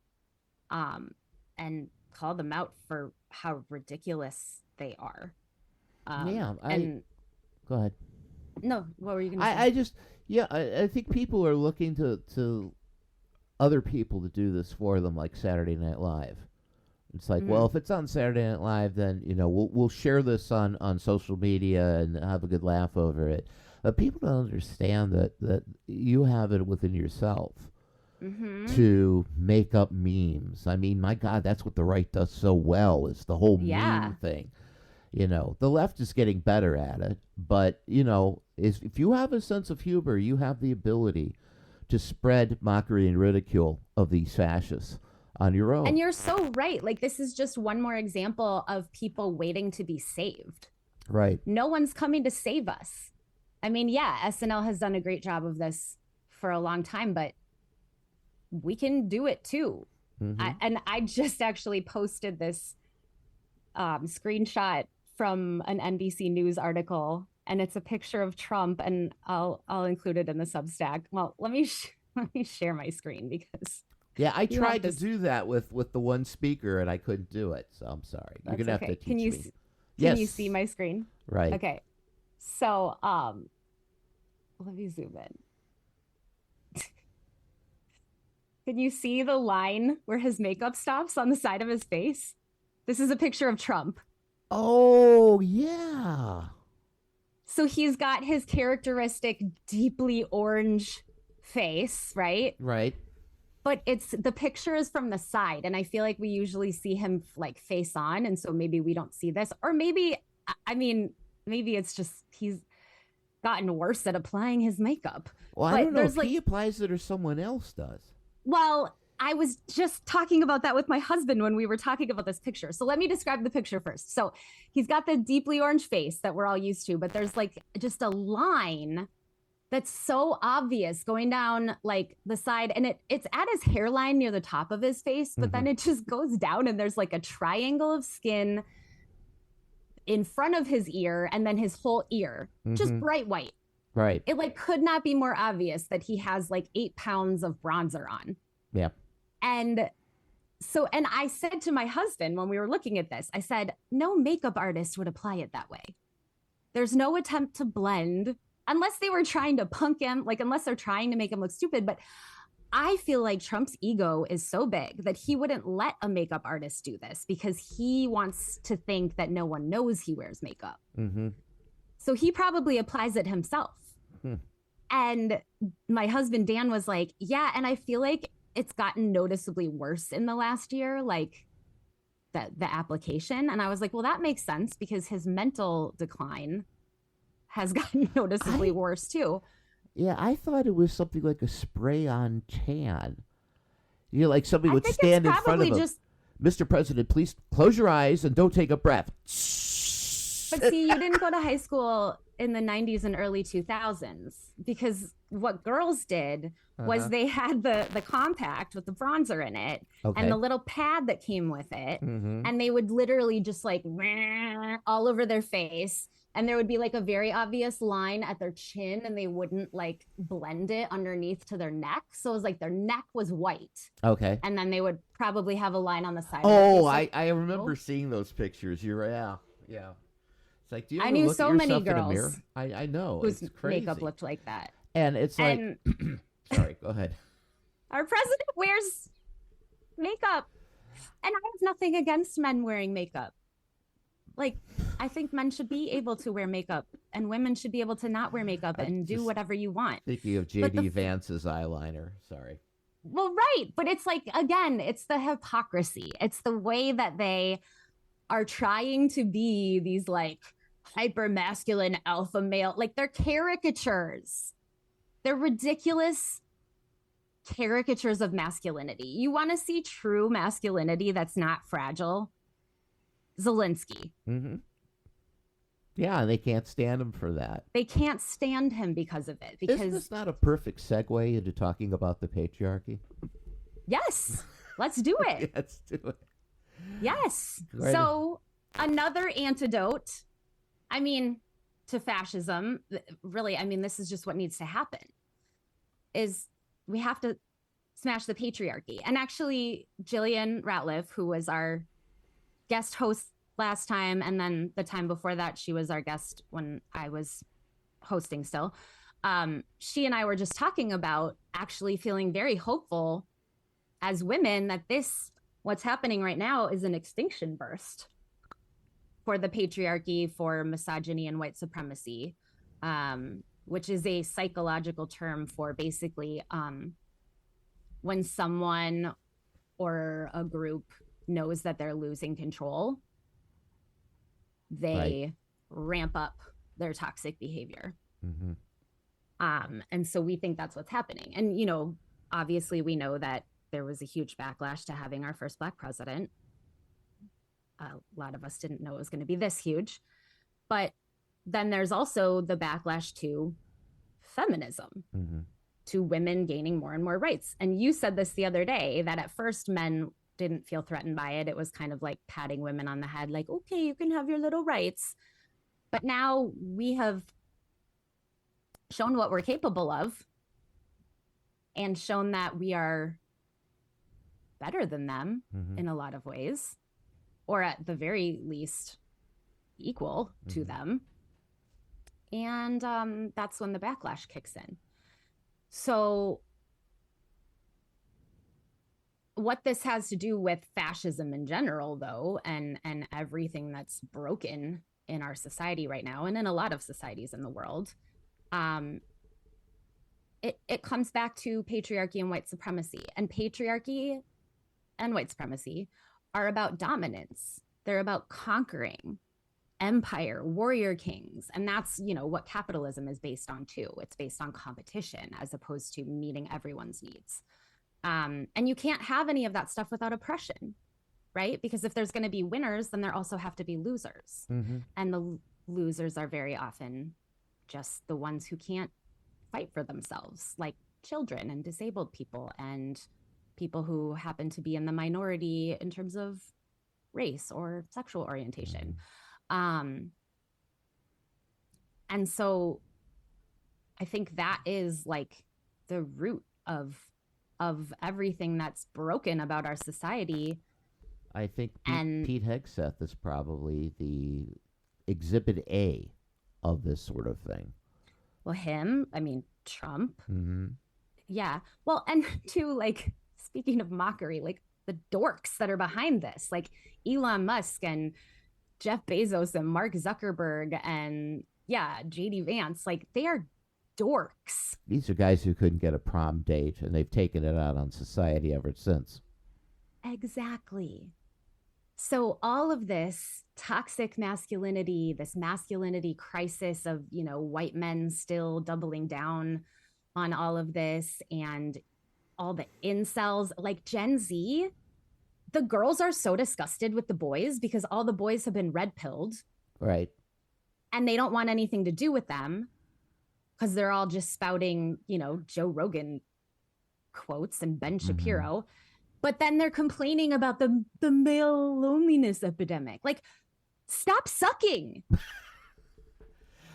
and call them out for how ridiculous they are. Go ahead. No, what were you going to say? I just, I think people are looking to other people to do this for them, like Saturday Night Live. It's like, well, if it's on Saturday Night Live, then we'll share this on social media and have a good laugh over it. But people don't understand that you have it within yourself to make up memes. I mean, my God, that's what the right does so well, is the whole meme thing. The left is getting better at it, but if you have a sense of humor, you have the ability to spread mockery and ridicule of these fascists on your own. And you're so right. Like, this is just one more example of people waiting to be saved. Right. No one's coming to save us. I mean, SNL has done a great job of this for a long time, but we can do it too. I just actually posted this screenshot from an NBC News article, and it's a picture of Trump, and I'll include it in the Substack. Well, let me share my screen, because I tried to do that with the one speaker, and I couldn't do it, so I'm sorry. You're gonna have to teach me. Can you see my screen? Right. Okay. So let me zoom in. Can you see the line where his makeup stops on the side of his face? This is a picture of Trump. Oh, yeah. So he's got his characteristic deeply orange face, right? Right. But the picture is from the side, and I feel like we usually see him like face on, and so maybe we don't see this. Or maybe it's just he's gotten worse at applying his makeup. Well, I don't know if he applies it or someone else does. Well, I was just talking about that with my husband when we were talking about this picture. So let me describe the picture first. So he's got the deeply orange face that we're all used to, but there's like just a line that's so obvious going down like the side, and it's at his hairline near the top of his face, but then it just goes down, and there's like a triangle of skin in front of his ear, and then his whole ear, just bright white. Right. It like could not be more obvious that he has like 8 pounds of bronzer on. Yeah. And I said to my husband when we were looking at this, I said, no makeup artist would apply it that way. There's no attempt to blend, unless they were trying to punk him, like unless they're trying to make him look stupid. But I feel like Trump's ego is so big that he wouldn't let a makeup artist do this, because he wants to think that no one knows he wears makeup. So he probably applies it himself. And my husband, Dan, was like, yeah, and I feel like it's gotten noticeably worse in the last year, like the application. And I was like, well, that makes sense, because his mental decline has gotten noticeably worse too. Yeah, I thought it was something like a spray-on tan. Like somebody would stand in front of him. Mr. President, please close your eyes and don't take a breath. But see, you didn't go to high school in the 90s and early 2000s, because what girls did was they had the compact with the bronzer in it and the little pad that came with it. And they would literally just like all over their face. And there would be like a very obvious line at their chin, and they wouldn't like blend it underneath to their neck. So it was like their neck was white. Okay. And then they would probably have a line on the side. Oh, I remember seeing those pictures. You're right. Yeah. It's like, do you I knew look so at many yourself in a girls mirror? I know. whose it's crazy. makeup looked like that. And it's like, sorry, go ahead. Our president wears makeup. And I have nothing against men wearing makeup. Like, I think men should be able to wear makeup and women should be able to not wear makeup and do whatever you want. Thinking of J.D. Vance's eyeliner. Sorry. Well, right. But it's like, again, it's the hypocrisy. It's the way that they are trying to be these like hyper masculine alpha male. Like, they're caricatures. They're ridiculous caricatures of masculinity. You want to see true masculinity that's not fragile? Zelensky. Mm-hmm. Yeah, they can't stand him for that. They can't stand him because of it. Because isn't this not a perfect segue into talking about the patriarchy? Yes, let's do it. Let's do it. Yes. So another antidote, I mean, to fascism, really, I mean, this is just what needs to happen, is we have to smash the patriarchy. And actually, Jillian Ratliff, who was our guest host last time, and then the time before that, she was our guest when I was hosting still. She and I were just talking about actually feeling very hopeful as women that what's happening right now is an extinction burst for the patriarchy, for misogyny and white supremacy, which is a psychological term for basically when someone or a group knows that they're losing control, they ramp up their toxic behavior. Mm-hmm. And so we think that's what's happening. And, you know, obviously we know that there was a huge backlash to having our first Black president. A lot of us didn't know it was going to be this huge. But then there's also the backlash to feminism, mm-hmm. to women gaining more and more rights. And you said this the other day, that at first men didn't feel threatened by it. It was kind of like patting women on the head, like, okay, you can have your little rights. But now we have shown what we're capable of and shown that we are better than them mm-hmm. in a lot of ways, or at the very least equal to mm-hmm. them. And that's when the backlash kicks in. So what this has to do with fascism in general, though, and everything that's broken in our society right now, and in a lot of societies in the world, it comes back to patriarchy and white supremacy. And patriarchy and white supremacy are about dominance. They're about conquering empire, warrior kings. And that's, you know, what capitalism is based on too. It's based on competition as opposed to meeting everyone's needs. And you can't have any of that stuff without oppression, right? Because if there's going to be winners, then there also have to be losers. Mm-hmm. And the losers are very often just the ones who can't fight for themselves, like children and disabled people and people who happen to be in the minority in terms of race or sexual orientation. Mm-hmm. And so I think that is like the root of everything that's broken about our society. I think Pete Hegseth is probably the exhibit A of this sort of thing. Well, him, I mean, Trump. Mm-hmm. Yeah. Well, and too, like, speaking of mockery, like the dorks that are behind this, like Elon Musk and Jeff Bezos and Mark Zuckerberg and JD Vance, like they are dorks. These are guys who couldn't get a prom date, and they've taken it out on society ever since. Exactly. So all of this toxic masculinity, this masculinity crisis of, you know, white men still doubling down on all of this, and all the incels, like Gen Z, the girls are so disgusted with the boys because all the boys have been red pilled. Right. And they don't want anything to do with them because they're all just spouting, you know, Joe Rogan quotes and Ben Shapiro. Mm-hmm. But then they're complaining about the male loneliness epidemic. Like, stop sucking.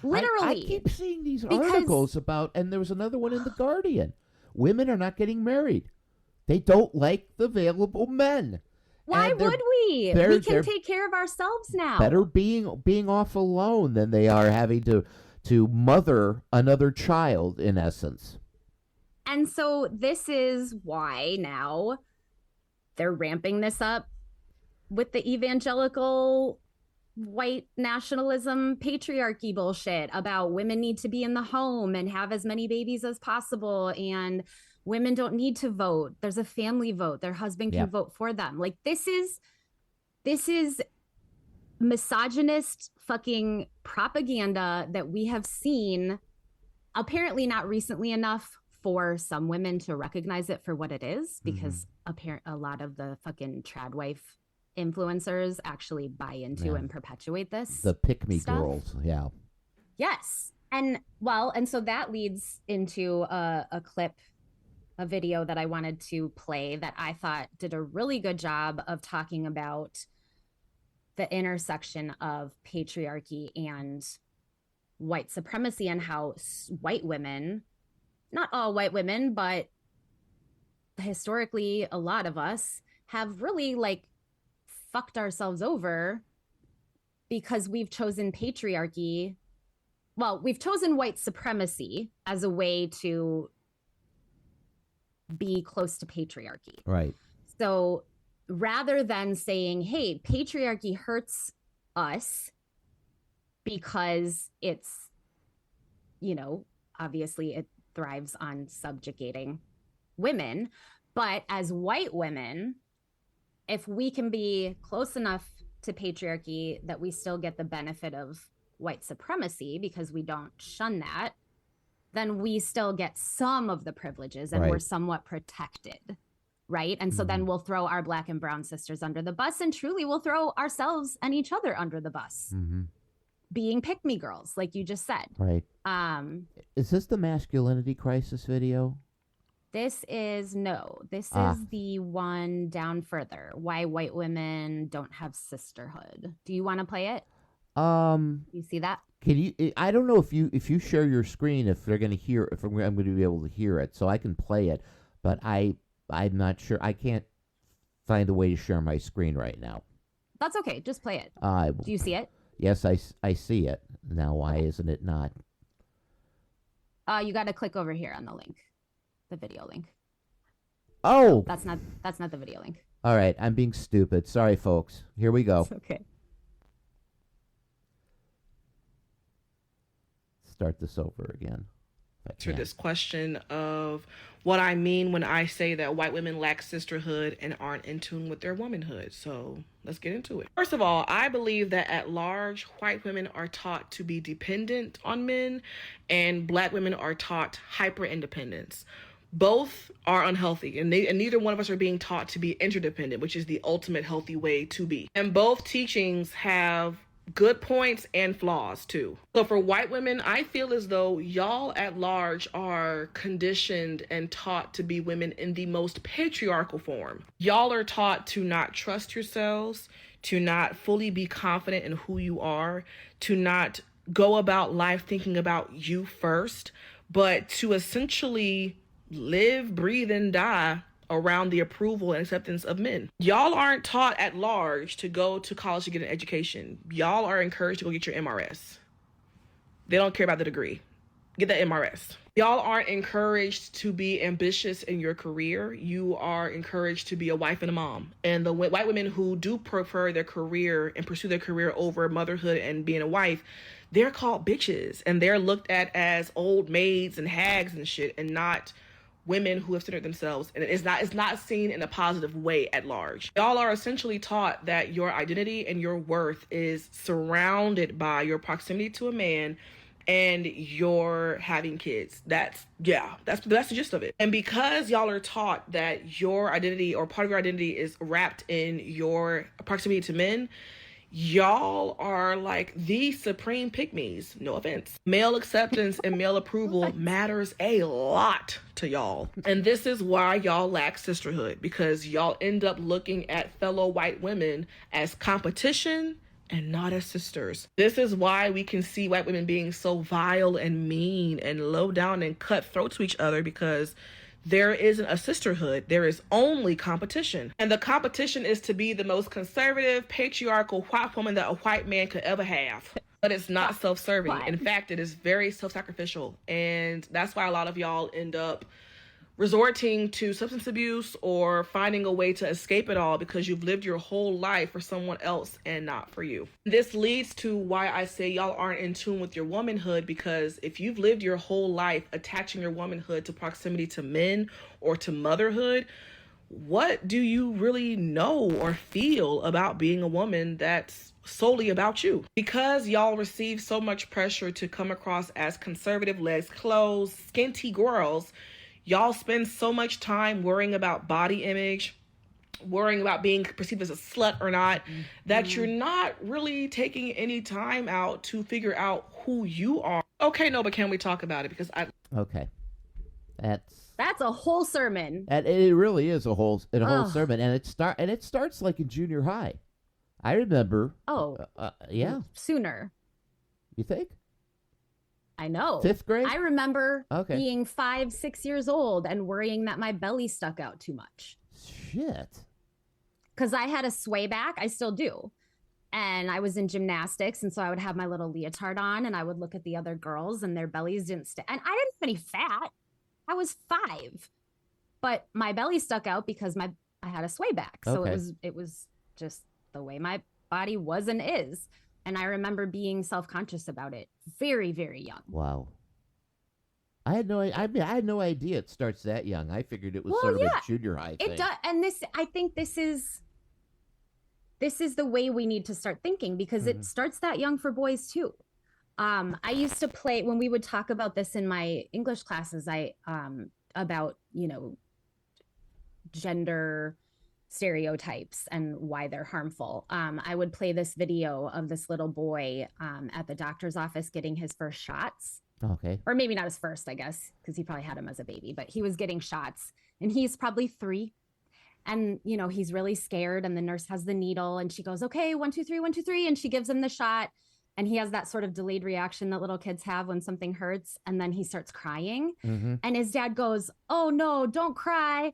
Literally. I keep seeing these articles about, and there was another one in The Guardian. Women are not getting married. They don't like the available men. Why would we? We can take care of ourselves now. Better being off alone than they are having to mother another child, in essence. And so this is why now they're ramping this up with the evangelical white nationalism patriarchy bullshit about women need to be in the home and have as many babies as possible, and women don't need to vote. There's a family vote. Their husband can vote for them. Like, this is misogynist fucking propaganda that we have seen, apparently not recently enough for some women to recognize it for what it is, because a lot of the fucking trad wife influencers actually buy into and perpetuate this. The pick-me girls, Yes. And so that leads into a clip, a video that I wanted to play that I thought did a really good job of talking about the intersection of patriarchy and white supremacy, and how white women, not all white women, but historically a lot of us have really like fucked ourselves over because we've chosen patriarchy. Well, we've chosen white supremacy as a way to be close to patriarchy. Right. So rather than saying, hey, patriarchy hurts us because it's, you know, obviously it thrives on subjugating women, but as white women, if we can be close enough to patriarchy that we still get the benefit of white supremacy because we don't shun that, then we still get some of the privileges and we're somewhat protected, right? And so then we'll throw our black and brown sisters under the bus, and truly we'll throw ourselves and each other under the bus, being pick-me girls, like you just said. Right. Is this the masculinity crisis video? This is the one down further. Why white women don't have sisterhood. Do you want to play it? You see that? Can you? I don't know if you share your screen, if they're going to hear, if I'm going to be able to hear it, so I can play it. But I'm not sure. I can't find a way to share my screen right now. That's okay. Just play it. Do you see it? Yes, I see it now. Why isn't it not? You got to click over here on the link, the video link. Oh, that's not the video link. All right, I'm being stupid. Sorry, folks. Here we go. It's okay. Start this over again. To this question of what I mean when I say that white women lack sisterhood and aren't in tune with their womanhood. So let's get into it. First of all, I believe that at large, white women are taught to be dependent on men, and black women are taught hyper independence. Both are unhealthy, and neither one of us are being taught to be interdependent, which is the ultimate healthy way to be. And both teachings have good points and flaws too. So for white women, I feel as though y'all at large are conditioned and taught to be women in the most patriarchal form. Y'all are taught to not trust yourselves, to not fully be confident in who you are, to not go about life thinking about you first, but to essentially live, breathe, and die around the approval and acceptance of men. Y'all aren't taught at large to go to college to get an education. Y'all are encouraged to go get your MRS. They don't care about the degree. Get that MRS. Y'all aren't encouraged to be ambitious in your career. You are encouraged to be a wife and a mom. And the white women who do prefer their career and pursue their career over motherhood and being a wife, they're called bitches. And they're looked at as old maids and hags and shit, and not women who have centered themselves, and it's not seen in a positive way at large. Y'all are essentially taught that your identity and your worth is surrounded by your proximity to a man and your having kids. That's the gist of it. And because y'all are taught that your identity or part of your identity is wrapped in your proximity to men, y'all are like the supreme pick-me's. No offense. Male acceptance and male approval matters a lot to y'all. And this is why y'all lack sisterhood, because y'all end up looking at fellow white women as competition and not as sisters. This is why we can see white women being so vile and mean and low down and cutthroat to each other, because there isn't a sisterhood. There is only competition. And the competition is to be the most conservative, patriarchal white woman that a white man could ever have. But it's not self-serving. In fact, it is very self-sacrificial. And that's why a lot of y'all end up resorting to substance abuse or finding a way to escape it all because you've lived your whole life for someone else and not for you. This leads to why I say y'all aren't in tune with your womanhood, because if you've lived your whole life attaching your womanhood to proximity to men or to motherhood, what do you really know or feel about being a woman that's solely about you? Because y'all receive so much pressure to come across as conservative, legs closed, skinty girls, y'all spend so much time worrying about body image, worrying about being perceived as a slut or not, that you're not really taking any time out to figure out who you are. Okay, no, but can we talk about it? Because Okay. That's a whole sermon. And it really is a whole sermon, and it starts like in junior high. I remember. Oh. Yeah. Sooner. You think? I know. 5th grade? I remember being 5, 6 years old and worrying that my belly stuck out too much. Shit. Because I had a sway back. I still do. And I was in gymnastics. And so I would have my little leotard on and I would look at the other girls and their bellies didn't stick. And I didn't have any fat. I was 5. But my belly stuck out because I had a sway back. So it was just the way my body was and is. And I remember being self-conscious about it very, very young. Wow. I had no idea it starts that young. I figured it was sort of a junior high thing. It does, and I think this is the way we need to start thinking, because it starts that young for boys too. I used to play, when we would talk about this in my English classes, about, gender stereotypes and why they're harmful. I would play this video of this little boy at the doctor's office getting his first shots. Okay. Or maybe not his first, I guess, because he probably had him as a baby, but he was getting shots and he's probably 3. And, he's really scared and the nurse has the needle and she goes, okay, 1, 2, 3, 1, 2, 3. And she gives him the shot and he has that sort of delayed reaction that little kids have when something hurts. And then he starts crying and his dad goes, oh no, don't cry.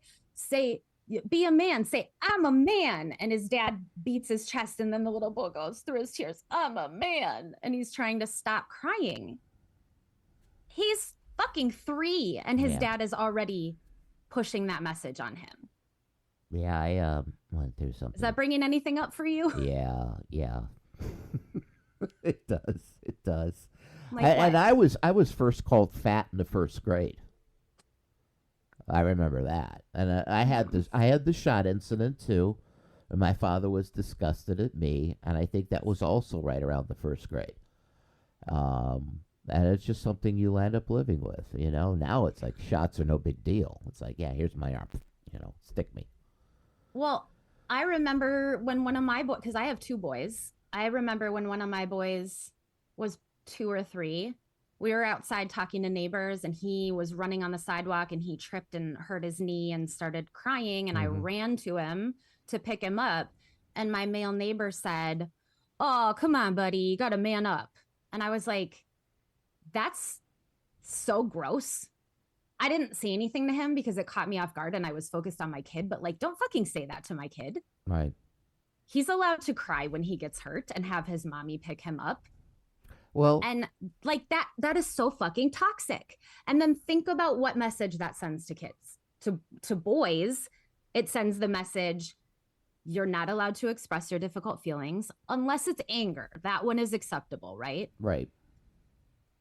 Be a man, say, I'm a man. And his dad beats his chest and then the little boy goes through his tears, I'm a man. And he's trying to stop crying. He's fucking 3 and his dad is already pushing that message on him. Yeah, I went through something. Is that bringing anything up for you? Yeah. It does. Like and I was first called fat in the 1st grade. I remember that. And I had the shot incident too. And my father was disgusted at me, and I think that was also right around the 1st grade. And it's just something you end up living with, Now it's like shots are no big deal. It's like, yeah, here's my arm, stick me. Well, I remember when one of my boys, because I have 2 boys, I remember when one of my boys was 2 or 3, we were outside talking to neighbors and he was running on the sidewalk and he tripped and hurt his knee and started crying. And I ran to him to pick him up. And my male neighbor said, oh, come on, buddy, you got to man up. And I was like, that's so gross. I didn't say anything to him because it caught me off guard and I was focused on my kid, but don't fucking say that to my kid. Right. He's allowed to cry when he gets hurt and have his mommy pick him up. Well, and that is so fucking toxic. And then think about what message that sends to kids. To boys, it sends the message, you're not allowed to express your difficult feelings unless it's anger. That one is acceptable, right? Right.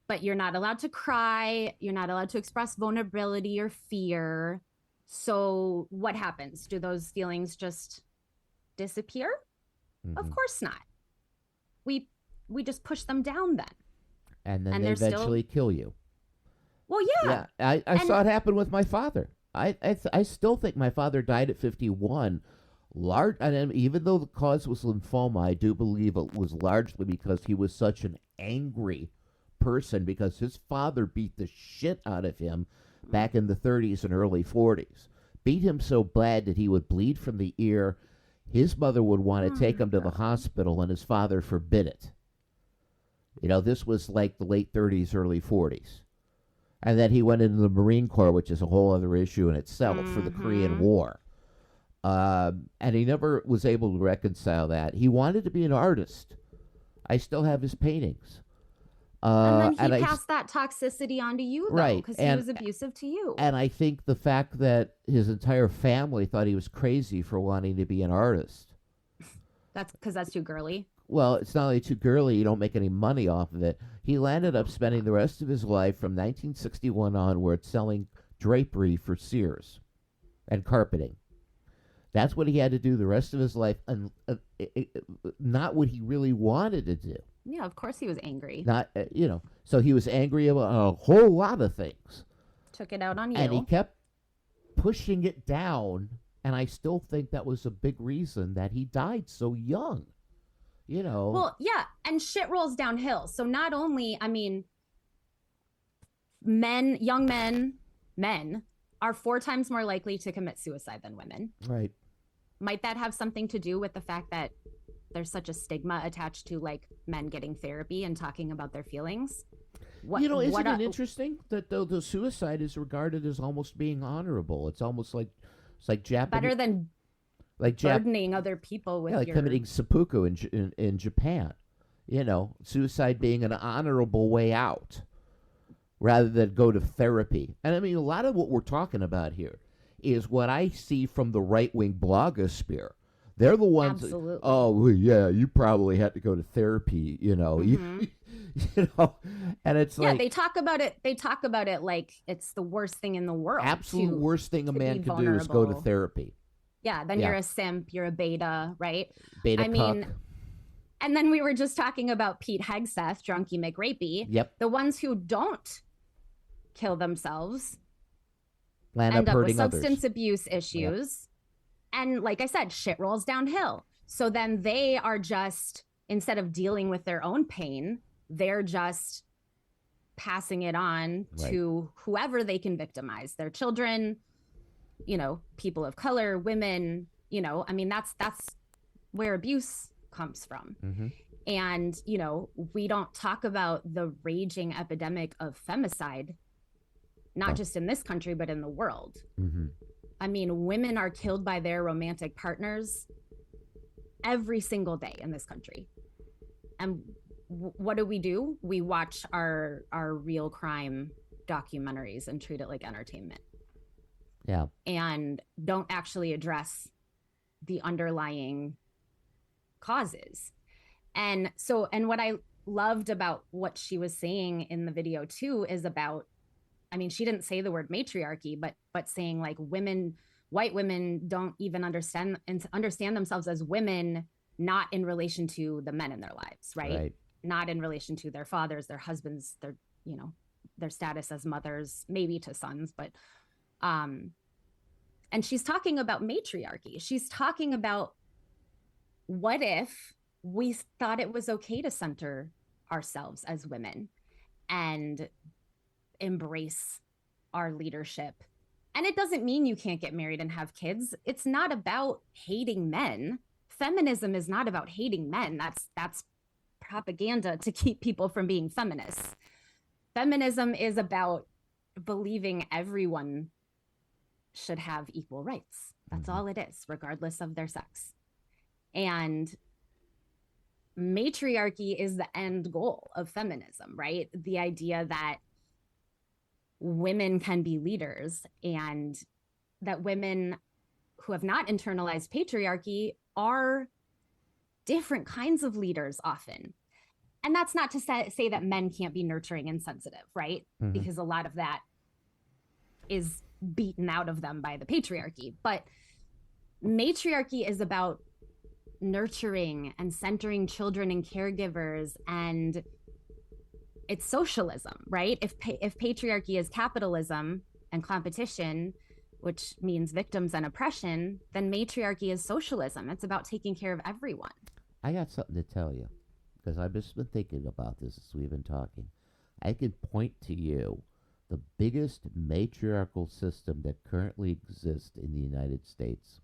But you're not allowed to cry. You're not allowed to express vulnerability or fear. So what happens? Do those feelings just disappear? Of course not. We just push them down then. And then they eventually kill you. Well, yeah. Yeah, I saw it happen with my father. I still think my father died at 51. And even though the cause was lymphoma, I do believe it was largely because he was such an angry person, because his father beat the shit out of him back in the 30s and early 40s. Beat him so bad that he would bleed from the ear. His mother would want to take him to the hospital, and his father forbid it. This was like the late 30s, early 40s. And then he went into the Marine Corps, which is a whole other issue in itself, for the Korean War. And he never was able to reconcile that. He wanted to be an artist. I still have his paintings. And then he passed that toxicity on to you, though, right, because he was abusive to you. And I think the fact that his entire family thought he was crazy for wanting to be an artist. That's because that's too girly. Well, it's not only too girly, you don't make any money off of it. He landed up spending the rest of his life from 1961 onward selling drapery for Sears and carpeting. That's what he had to do the rest of his life, and not what he really wanted to do. Yeah, of course he was angry. Not, so he was angry about a whole lot of things. Took it out on you. And he kept pushing it down, and I still think that was a big reason that he died so young. Well, yeah, and shit rolls downhill. So not only, young men are 4 times more likely to commit suicide than women. Right. Might that have something to do with the fact that there's such a stigma attached to like men getting therapy and talking about their feelings? Isn't it interesting that the suicide is regarded as almost being honorable? It's almost like Japanese, better than burdening other people with committing seppuku in Japan. Suicide being an honorable way out rather than go to therapy. And a lot of what we're talking about here is what I see from the right-wing blogosphere. They're the ones Absolutely. Well, yeah, you probably had to go to therapy, Mm-hmm. And it's like, they talk about it like it's the worst thing in the world. Absolute worst thing a man can do is go to therapy. Yeah, then you're a simp, you're a beta, right? Beta cuck. And then we were just talking about Pete Hegseth, Drunky McRapey. Yep. The ones who don't kill themselves end up with hurting others. Substance abuse issues. Yep. And like I said, shit rolls downhill. So then they are just, instead of dealing with their own pain, they're just passing it on to whoever they can victimize, their children, people of color, women, that's where abuse comes from. Mm-hmm. And, we don't talk about the raging epidemic of femicide, not just in this country, but in the world. Mm-hmm. Women are killed by their romantic partners every single day in this country. And what do? We watch our real crime documentaries and treat it like entertainment. Yeah. And don't actually address the underlying causes. And what I loved about what she was saying in the video too is about, she didn't say the word matriarchy, but saying like white women don't even understand themselves as women, not in relation to the men in their lives, right? Not in relation to their fathers, their husbands, their status as mothers, maybe to sons, but and she's talking about matriarchy. She's talking about, what if we thought it was okay to center ourselves as women and embrace our leadership? And it doesn't mean you can't get married and have kids. It's not about hating men. Feminism is not about hating men. That's propaganda to keep people from being feminists. Feminism is about believing everyone should have equal rights. That's all it is, regardless of their sex. And matriarchy is the end goal of feminism, right? The idea that women can be leaders and that women who have not internalized patriarchy are different kinds of leaders often. And that's not to say that men can't be nurturing and sensitive, right? Mm-hmm. Because a lot of that is beaten out of them by the patriarchy. But matriarchy is about nurturing and centering children and caregivers, and it's socialism, right? If patriarchy is capitalism and competition, which means victims and oppression, then matriarchy is socialism. It's about taking care of everyone. I got something to tell you, because I've just been thinking about this as we've been talking. I could point to you the biggest matriarchal system that currently exists in the United States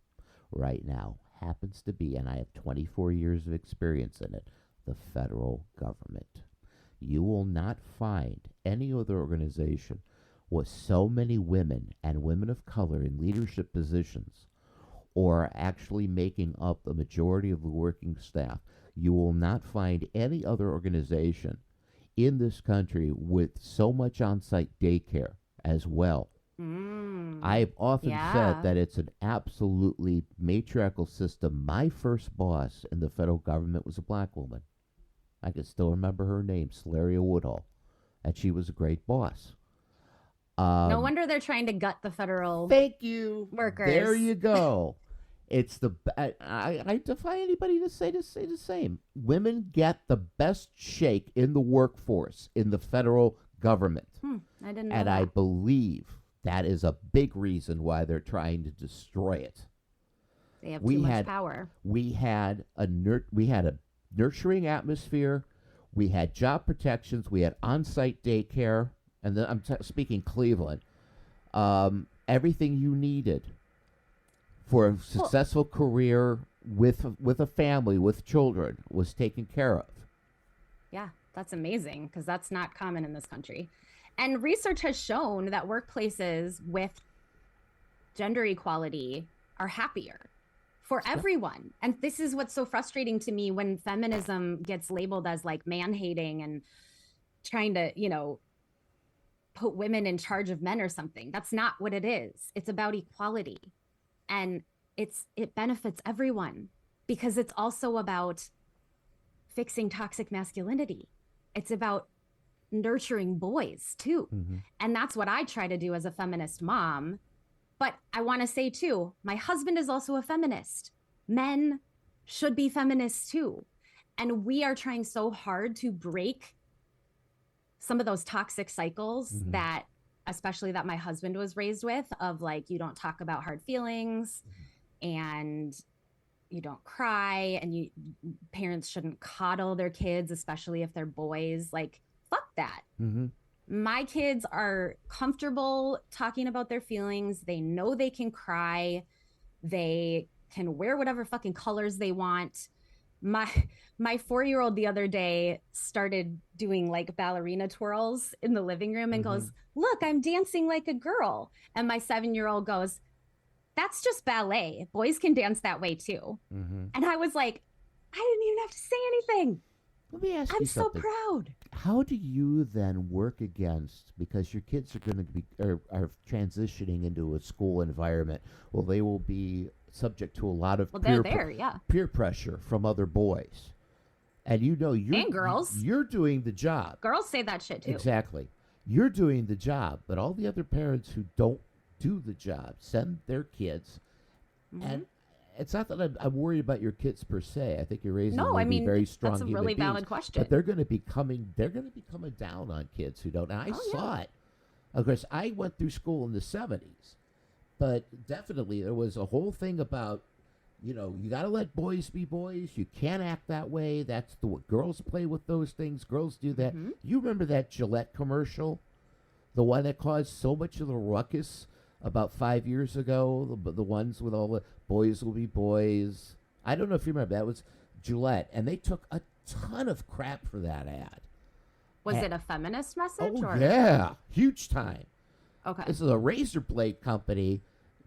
right now happens to be, and I have 24 years of experience in it, the federal government. You will not find any other organization with so many women and women of color in leadership positions, or actually making up the majority of the working staff. You will not find any other organization in this country with so much on-site daycare as well. I've often said that it's an absolutely matriarchal system. My first boss in the federal government was a black woman. I can still remember her name, Slaria Woodhull, and she was a great boss. No wonder they're trying to gut the federal thank you workers. There you go. It's I defy anybody to say the same. Women get the best shake in the workforce in the federal government. I didn't know and that. I believe that is a big reason why they're trying to destroy it. They have too much power. We had a nurturing atmosphere. We had job protections. We had on-site daycare. And then I'm speaking Cleveland. Everything you needed for a successful career with a family, with children, was taken care of. Yeah, that's amazing, because that's not common in this country. And research has shown that workplaces with gender equality are happier for everyone. And this is what's so frustrating to me when feminism gets labeled as like man-hating and trying to, put women in charge of men or something. That's not what it is. It's about equality. And it benefits everyone, because it's also about fixing toxic masculinity. It's about nurturing boys too. And that's what I try to do as a feminist mom. But I want to say too, my husband is also a feminist. Men should be feminists too. And we are trying so hard to break some of those toxic cycles that, especially that my husband was raised with, of like, you don't talk about hard feelings and you don't cry, and parents shouldn't coddle their kids, especially if they're boys. Like, fuck that. My kids are comfortable talking about their feelings. They know they can cry. They can wear whatever fucking colors they want. My 4-year-old the other day started doing like ballerina twirls in the living room and goes, "Look, I'm dancing like a girl." And my 7-year-old goes, "That's just ballet. Boys can dance that way too." And I was like, I didn't even have to say anything. Let me ask you I'm so something. proud. How do you then work against, because your kids are going to be are transitioning into a school environment? Well, they will be subject to a lot of peer pressure from other boys, and and girls. You're doing the job. Girls say that shit too. Exactly. You're doing the job, but all the other parents who don't do the job send their kids, and it's not that I'm worried about your kids per se. I think you're raising very strong. That's a really valid question. But they're going to be coming down on kids who don't. And I saw it. Of course, I went through school in the 70s, but definitely there was a whole thing about, you got to let boys be boys. You can't act that way. That's what girls play with those things. Girls do that. You remember that Gillette commercial, the one that caused so much of the ruckus about 5 years ago, the ones with all the boys will be boys. I don't know if you remember. That was Gillette, and they took a ton of crap for that ad. Was it a feminist message? Oh, yeah. Huge time. Okay. This is a razor blade company.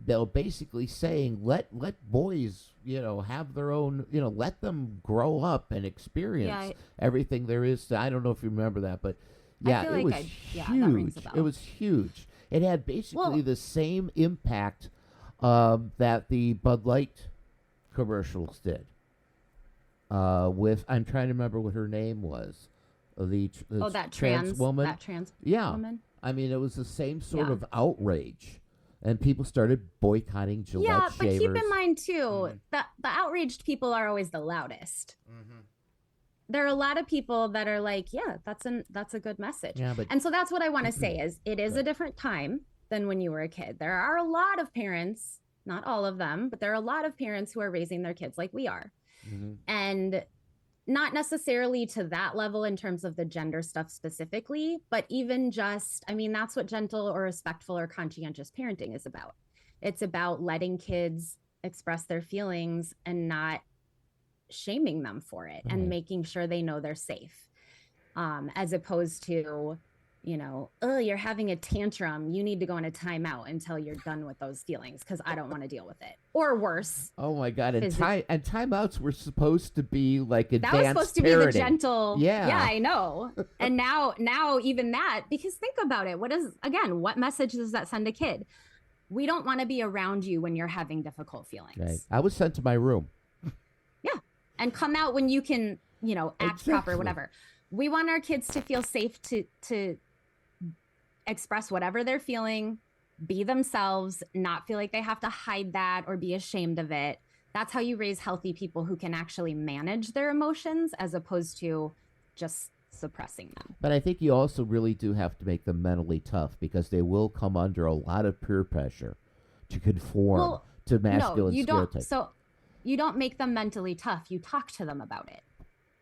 They're basically saying, let boys, have their own, let them grow up and experience everything there is. I don't know if you remember that, but yeah, it was huge. That rings a bell. It was huge. It had basically the same impact that the Bud Light commercials did. I'm trying to remember what her name was. That trans woman. That trans woman. I mean, it was the same sort of outrage, and people started boycotting Gillette shavers. Yeah, but keep in mind too that the outraged people are always the loudest. There are a lot of people that are like, yeah, that's a good message. Yeah, and so that's what I want to say is it is a different time than when you were a kid. There are a lot of parents, not all of them, but there are a lot of parents who are raising their kids like we are. And not necessarily to that level in terms of the gender stuff specifically, but even just, that's what gentle or respectful or conscientious parenting is about. It's about letting kids express their feelings and not shaming them for it and making sure they know they're safe, as opposed to, oh, you're having a tantrum. You need to go in a timeout until you're done with those feelings because I don't want to deal with it. Or worse. Oh my God! And timeouts were supposed to be like advanced that was supposed to be the gentle. Yeah, I know. And now even that, because think about it. What message does that send a kid? We don't want to be around you when you're having difficult feelings. Right. I was sent to my room. Yeah, and come out when you can, act exactly. proper, whatever. We want our kids to feel safe to express whatever they're feeling, be themselves, not feel like they have to hide that or be ashamed of it. That's how you raise healthy people who can actually manage their emotions as opposed to just suppressing them. But I think you also really do have to make them mentally tough because they will come under a lot of peer pressure to conform to masculine stereotypes. So you don't make them mentally tough. You talk to them about it.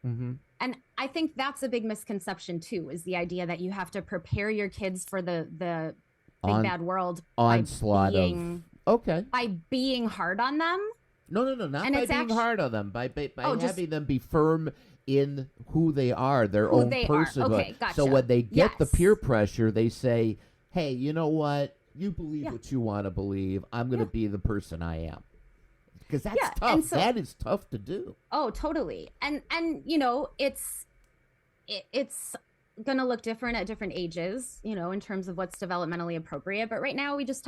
Mm-hmm. And I think that's a big misconception too, is the idea that you have to prepare your kids for the big bad world onslaught by being hard on them. No, not by being hard on them, by having them be firm in who they are, their own personhood. Okay, gotcha. So when they get the peer pressure, they say, hey, you know what? You believe what you want to believe. I'm going to be the person I am. Because that's tough. That is tough to do. Oh, totally. And it's going to look different at different ages, in terms of what's developmentally appropriate. But right now we just,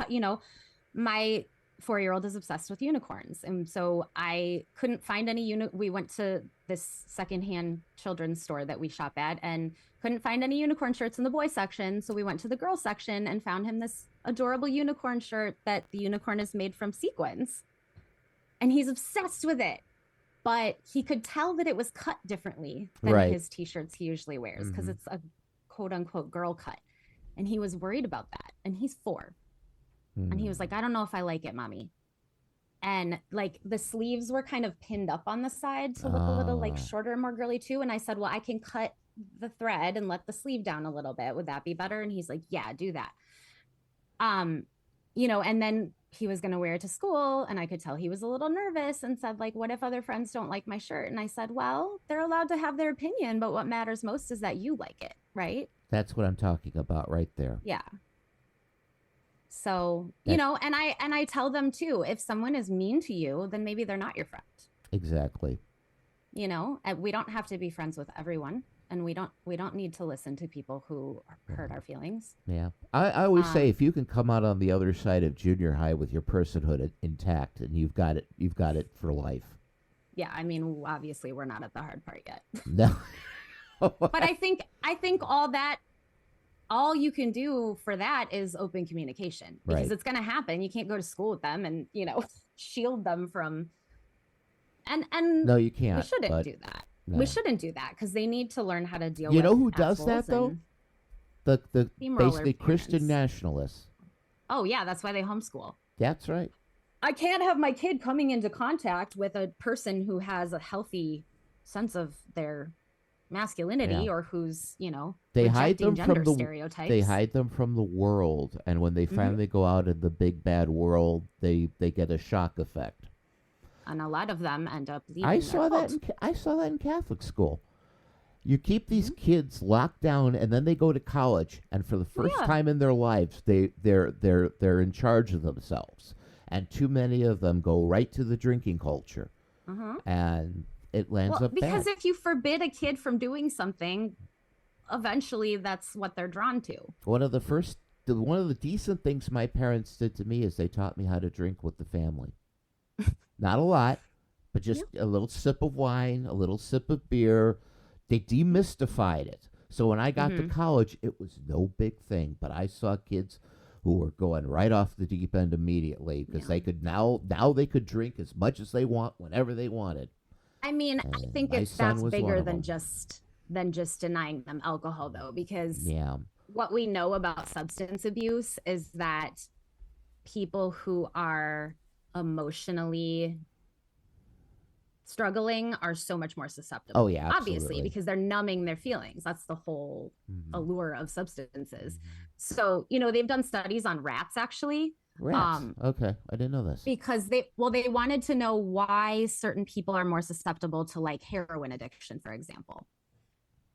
my 4-year-old is obsessed with unicorns. And so I couldn't find any we went to this secondhand children's store that we shop at and couldn't find any unicorn shirts in the boy section. So we went to the girl section and found him this adorable unicorn shirt that the unicorn is made from sequins. And he's obsessed with it. But he could tell that it was cut differently than his t-shirts he usually wears because it's a quote unquote girl cut. And he was worried about that. And he's 4. And he was like, I don't know if I like it, mommy. And like the sleeves were kind of pinned up on the side to look a little like shorter and more girly too. And I said, well, I can cut the thread and let the sleeve down a little bit. Would that be better? And he's like, yeah, do that. And then he was going to wear it to school and I could tell he was a little nervous and said like, what if other friends don't like my shirt? And I said, well, they're allowed to have their opinion, but what matters most is that you like it. Right. That's what I'm talking about right there. Yeah. So, and I tell them too, if someone is mean to you, then maybe they're not your friend. Exactly. We don't have to be friends with everyone. And we don't need to listen to people who hurt our feelings. Yeah. I always say if you can come out on the other side of junior high with your personhood intact, and you've got it for life. Yeah, I mean, obviously we're not at the hard part yet. No. But I think all you can do for that is open communication because it's going to happen. You can't go to school with them and, shield them from and no, you can't. We shouldn't do that. No. We shouldn't do that because they need to learn how to deal with. You know who does that though? The basically Christian nationalists. Oh yeah, that's why they homeschool. That's right. I can't have my kid coming into contact with a person who has a healthy sense of their masculinity or who's they hide them from the stereotypes. They hide them from the world, and when they finally go out in the big bad world, they get a shock effect. And a lot of them end up leaving. I saw that in Catholic school. You keep these kids locked down, and then they go to college, and for the first time in their lives, they're in charge of themselves. And too many of them go right to the drinking culture, and it lands up because bad. If you forbid a kid from doing something, eventually that's what they're drawn to. One of the decent things my parents did to me is they taught me how to drink with the family. Not a lot, but just a little sip of wine, a little sip of beer. They demystified it. So when I got to college, it was no big thing. But I saw kids who were going right off the deep end immediately because they could now they could drink as much as they want whenever they wanted. I mean, I think that's bigger than just denying them alcohol, though, because what we know about substance abuse is that people who are emotionally struggling are so much more susceptible. Oh yeah, obviously, because they're numbing their feelings. That's the whole allure of substances. So they've done studies on rats actually. Rats. Okay, I didn't know this. Because they wanted to know why certain people are more susceptible to like heroin addiction, for example.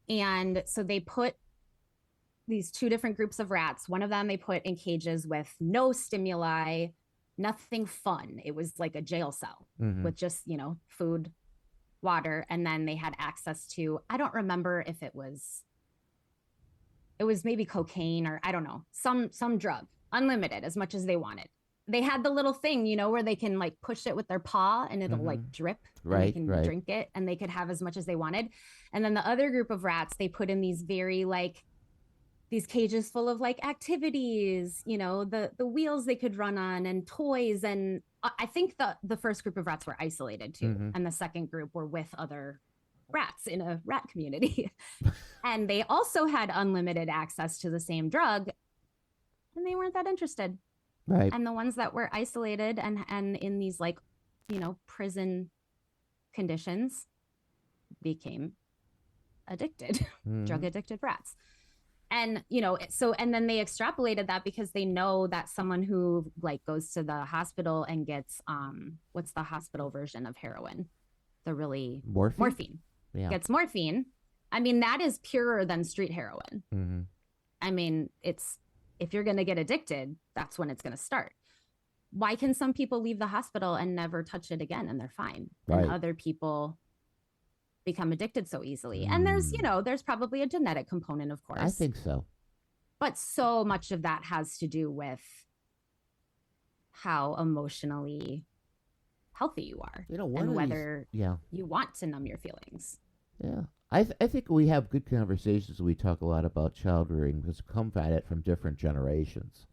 And so they put these two different groups of rats. One of them they put in cages with no stimuli, nothing fun. It was like a jail cell with just, food, water, and then they had access to, I don't remember if it was maybe cocaine or I don't know, some drug, unlimited, as much as they wanted. They had the little thing, where they can like push it with their paw and it'll like drip, and they can drink it, and they could have as much as they wanted. And then the other group of rats, they put in these very like these cages full of like activities, the wheels they could run on and toys. And I think the first group of rats were isolated too. And the second group were with other rats in a rat community. And they also had unlimited access to the same drug, and they weren't that interested. Right. And the ones that were isolated and in these like, prison conditions became addicted, drug addicted rats. And, and then they extrapolated that because they know that someone who like goes to the hospital and gets, what's the hospital version of heroin? The really morphine. Yeah. Gets morphine. I mean, that is purer than street heroin. I mean, if you're going to get addicted, that's when it's going to start. Why can some people leave the hospital and never touch it again and they're fine? Right. And other people become addicted so easily. And there's probably a genetic component, of course. I think so. But so much of that has to do with how emotionally healthy you are, and whether you want to numb your feelings. Yeah. I think we have good conversations. We talk a lot about child rearing because we come at it from different generations.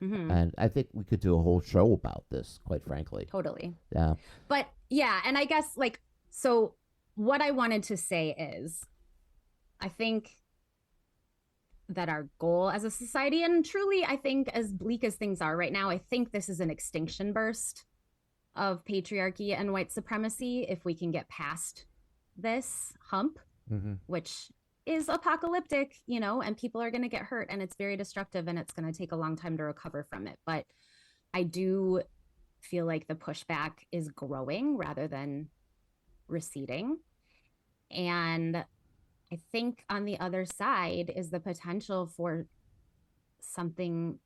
And I think we could do a whole show about this, quite frankly. Totally. Yeah. But yeah, and I guess so what I wanted to say is, I think that our goal as a society, and truly, I think as bleak as things are right now, I think this is an extinction burst of patriarchy and white supremacy if we can get past this hump, which is apocalyptic, and people are going to get hurt and it's very destructive and it's going to take a long time to recover from it. But I do feel like the pushback is growing rather than receding. And I think on the other side is the potential for something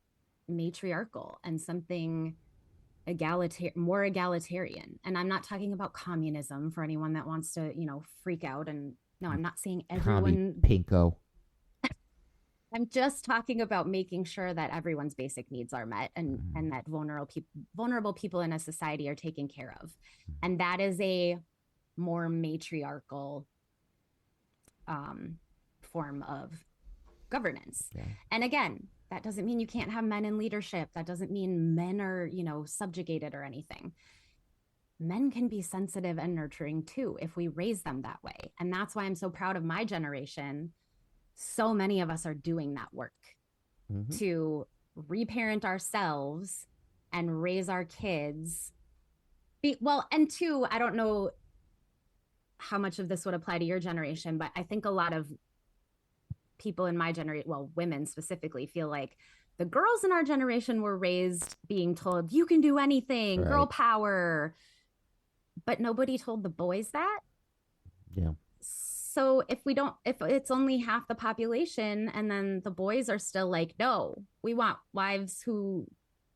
matriarchal and something more egalitarian. And I'm not talking about communism for anyone that wants to, freak out. And no, I'm not saying everyone. Pinko. I'm just talking about making sure that everyone's basic needs are met and that vulnerable people in a society are taken care of. And that is a more matriarchal form of governance. Yeah. And again, that doesn't mean you can't have men in leadership. That doesn't mean men are, subjugated or anything. Men can be sensitive and nurturing too if we raise them that way. And that's why I'm so proud of my generation. So many of us are doing that work to reparent ourselves and raise our kids. And two, I don't know how much of this would apply to your generation, but I think a lot of people in my generation, women specifically, feel like the girls in our generation were raised being told, you can do anything, girl power. But nobody told the boys that. Yeah. So if it's only half the population and then the boys are still like, no, we want wives who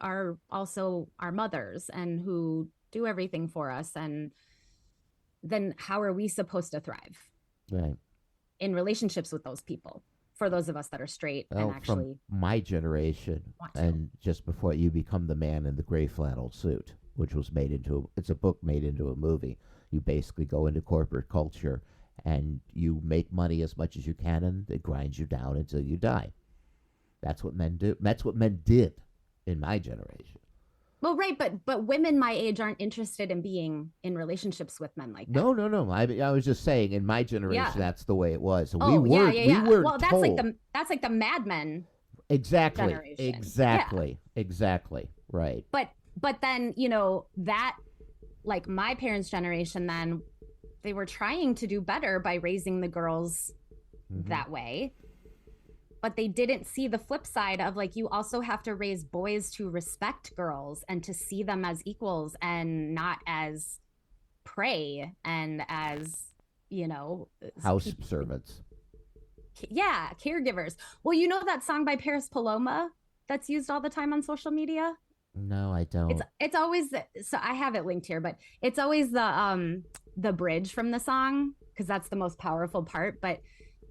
are also our mothers and who do everything for us, and then how are we supposed to thrive? Right. In relationships with those people, for those of us that are straight and actually. From my generation, and just before you become the man in the gray flannel suit, which was it's a book made into a movie. You basically go into corporate culture and you make money as much as you can, and it grinds you down until you die. That's what men do. That's what men did in my generation. Well, right, but women my age aren't interested in being in relationships with men like that. No. I was just saying, in my generation, that's the way it was. So we were well, that's told. That's like the Mad Men. Exactly. Generation. Exactly. Right. But then, that, like my parents' generation, then they were trying to do better by raising the girls that way. But they didn't see the flip side of like, you also have to raise boys to respect girls and to see them as equals and not as prey and as, house servants. Yeah, caregivers. Well, you know that song by Paris Paloma that's used all the time on social media? No, I don't. It's always so I have it linked here, but it's always the bridge from the song because that's the most powerful part. But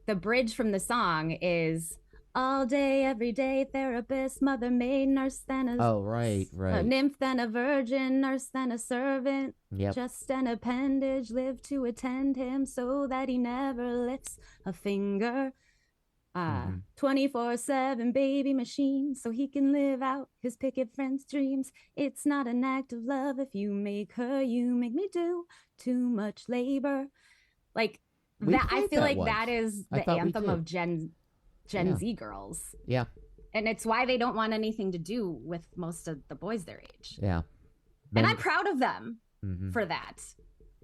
the bridge from the song is all day, every day, therapist, mother, maid, nurse, then a nymph, then a virgin, nurse, then a servant. Yep. Just an appendage, live to attend him so that he never lifts a finger. 24/7 baby machine so he can live out his picket friend's dreams. It's not an act of love if you make her, you make me do too much labor. Like that, I feel like that is the anthem of Gen Z girls. Yeah. And it's why they don't want anything to do with most of the boys their age. Yeah. And I'm proud of them for that.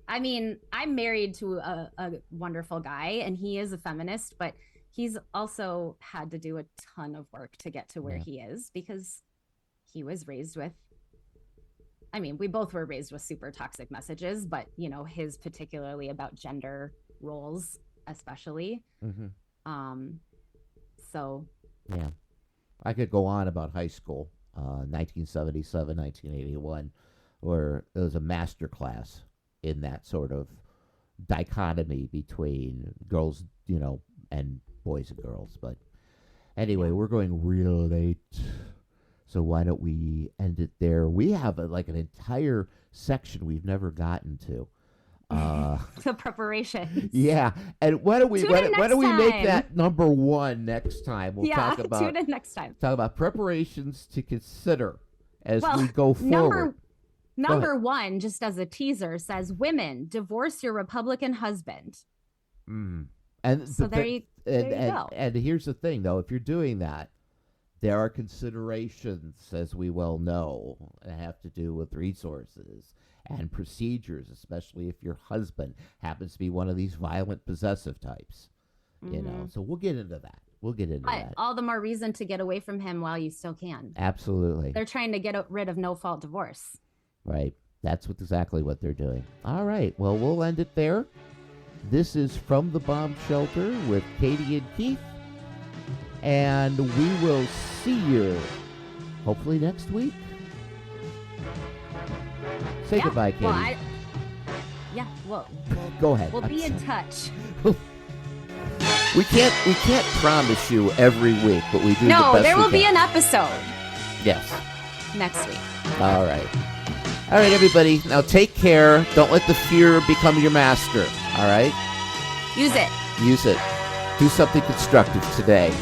I mean, I'm married to a wonderful guy and he is a feminist, but he's also had to do a ton of work to get to where he is because he was raised with, I mean, we both were raised with super toxic messages, but, you know, his particularly about gender roles, especially. So. Yeah. I could go on about high school, 1977, 1981, where it was a master class in that sort of dichotomy between girls, you know, and boys and girls. But anyway, we're going real late, so why don't we end it there? We have like an entire section we've never gotten to. The preparation. Yeah, and why don't we make that number one next time? We'll talk about tune in next time. Talk about preparations to consider as we go forward. Number one, just as a teaser, says women divorce your Republican husband. And so there you go. And here's the thing, though: if you're doing that, there are considerations, as we well know, that have to do with resources and procedures, especially if your husband happens to be one of these violent possessive types. You know, so we'll get into that. But all the more reason to get away from him while you still can. Absolutely. They're trying to get rid of no-fault divorce. Right. That's exactly what they're doing. All right. Well, we'll end it there. This is From the Bomb Shelter with Katie and Keith. And we will see you hopefully next week. Say goodbye, Katie. Well, go ahead. We'll be in touch. We can't promise you every week, but we do. No, there will be an episode. Yes. Next week. All right, everybody. Now take care. Don't let the fear become your master. All right. Use it. Do something constructive today,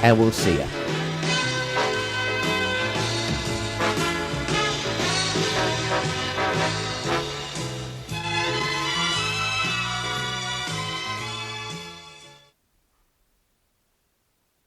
and we'll see you.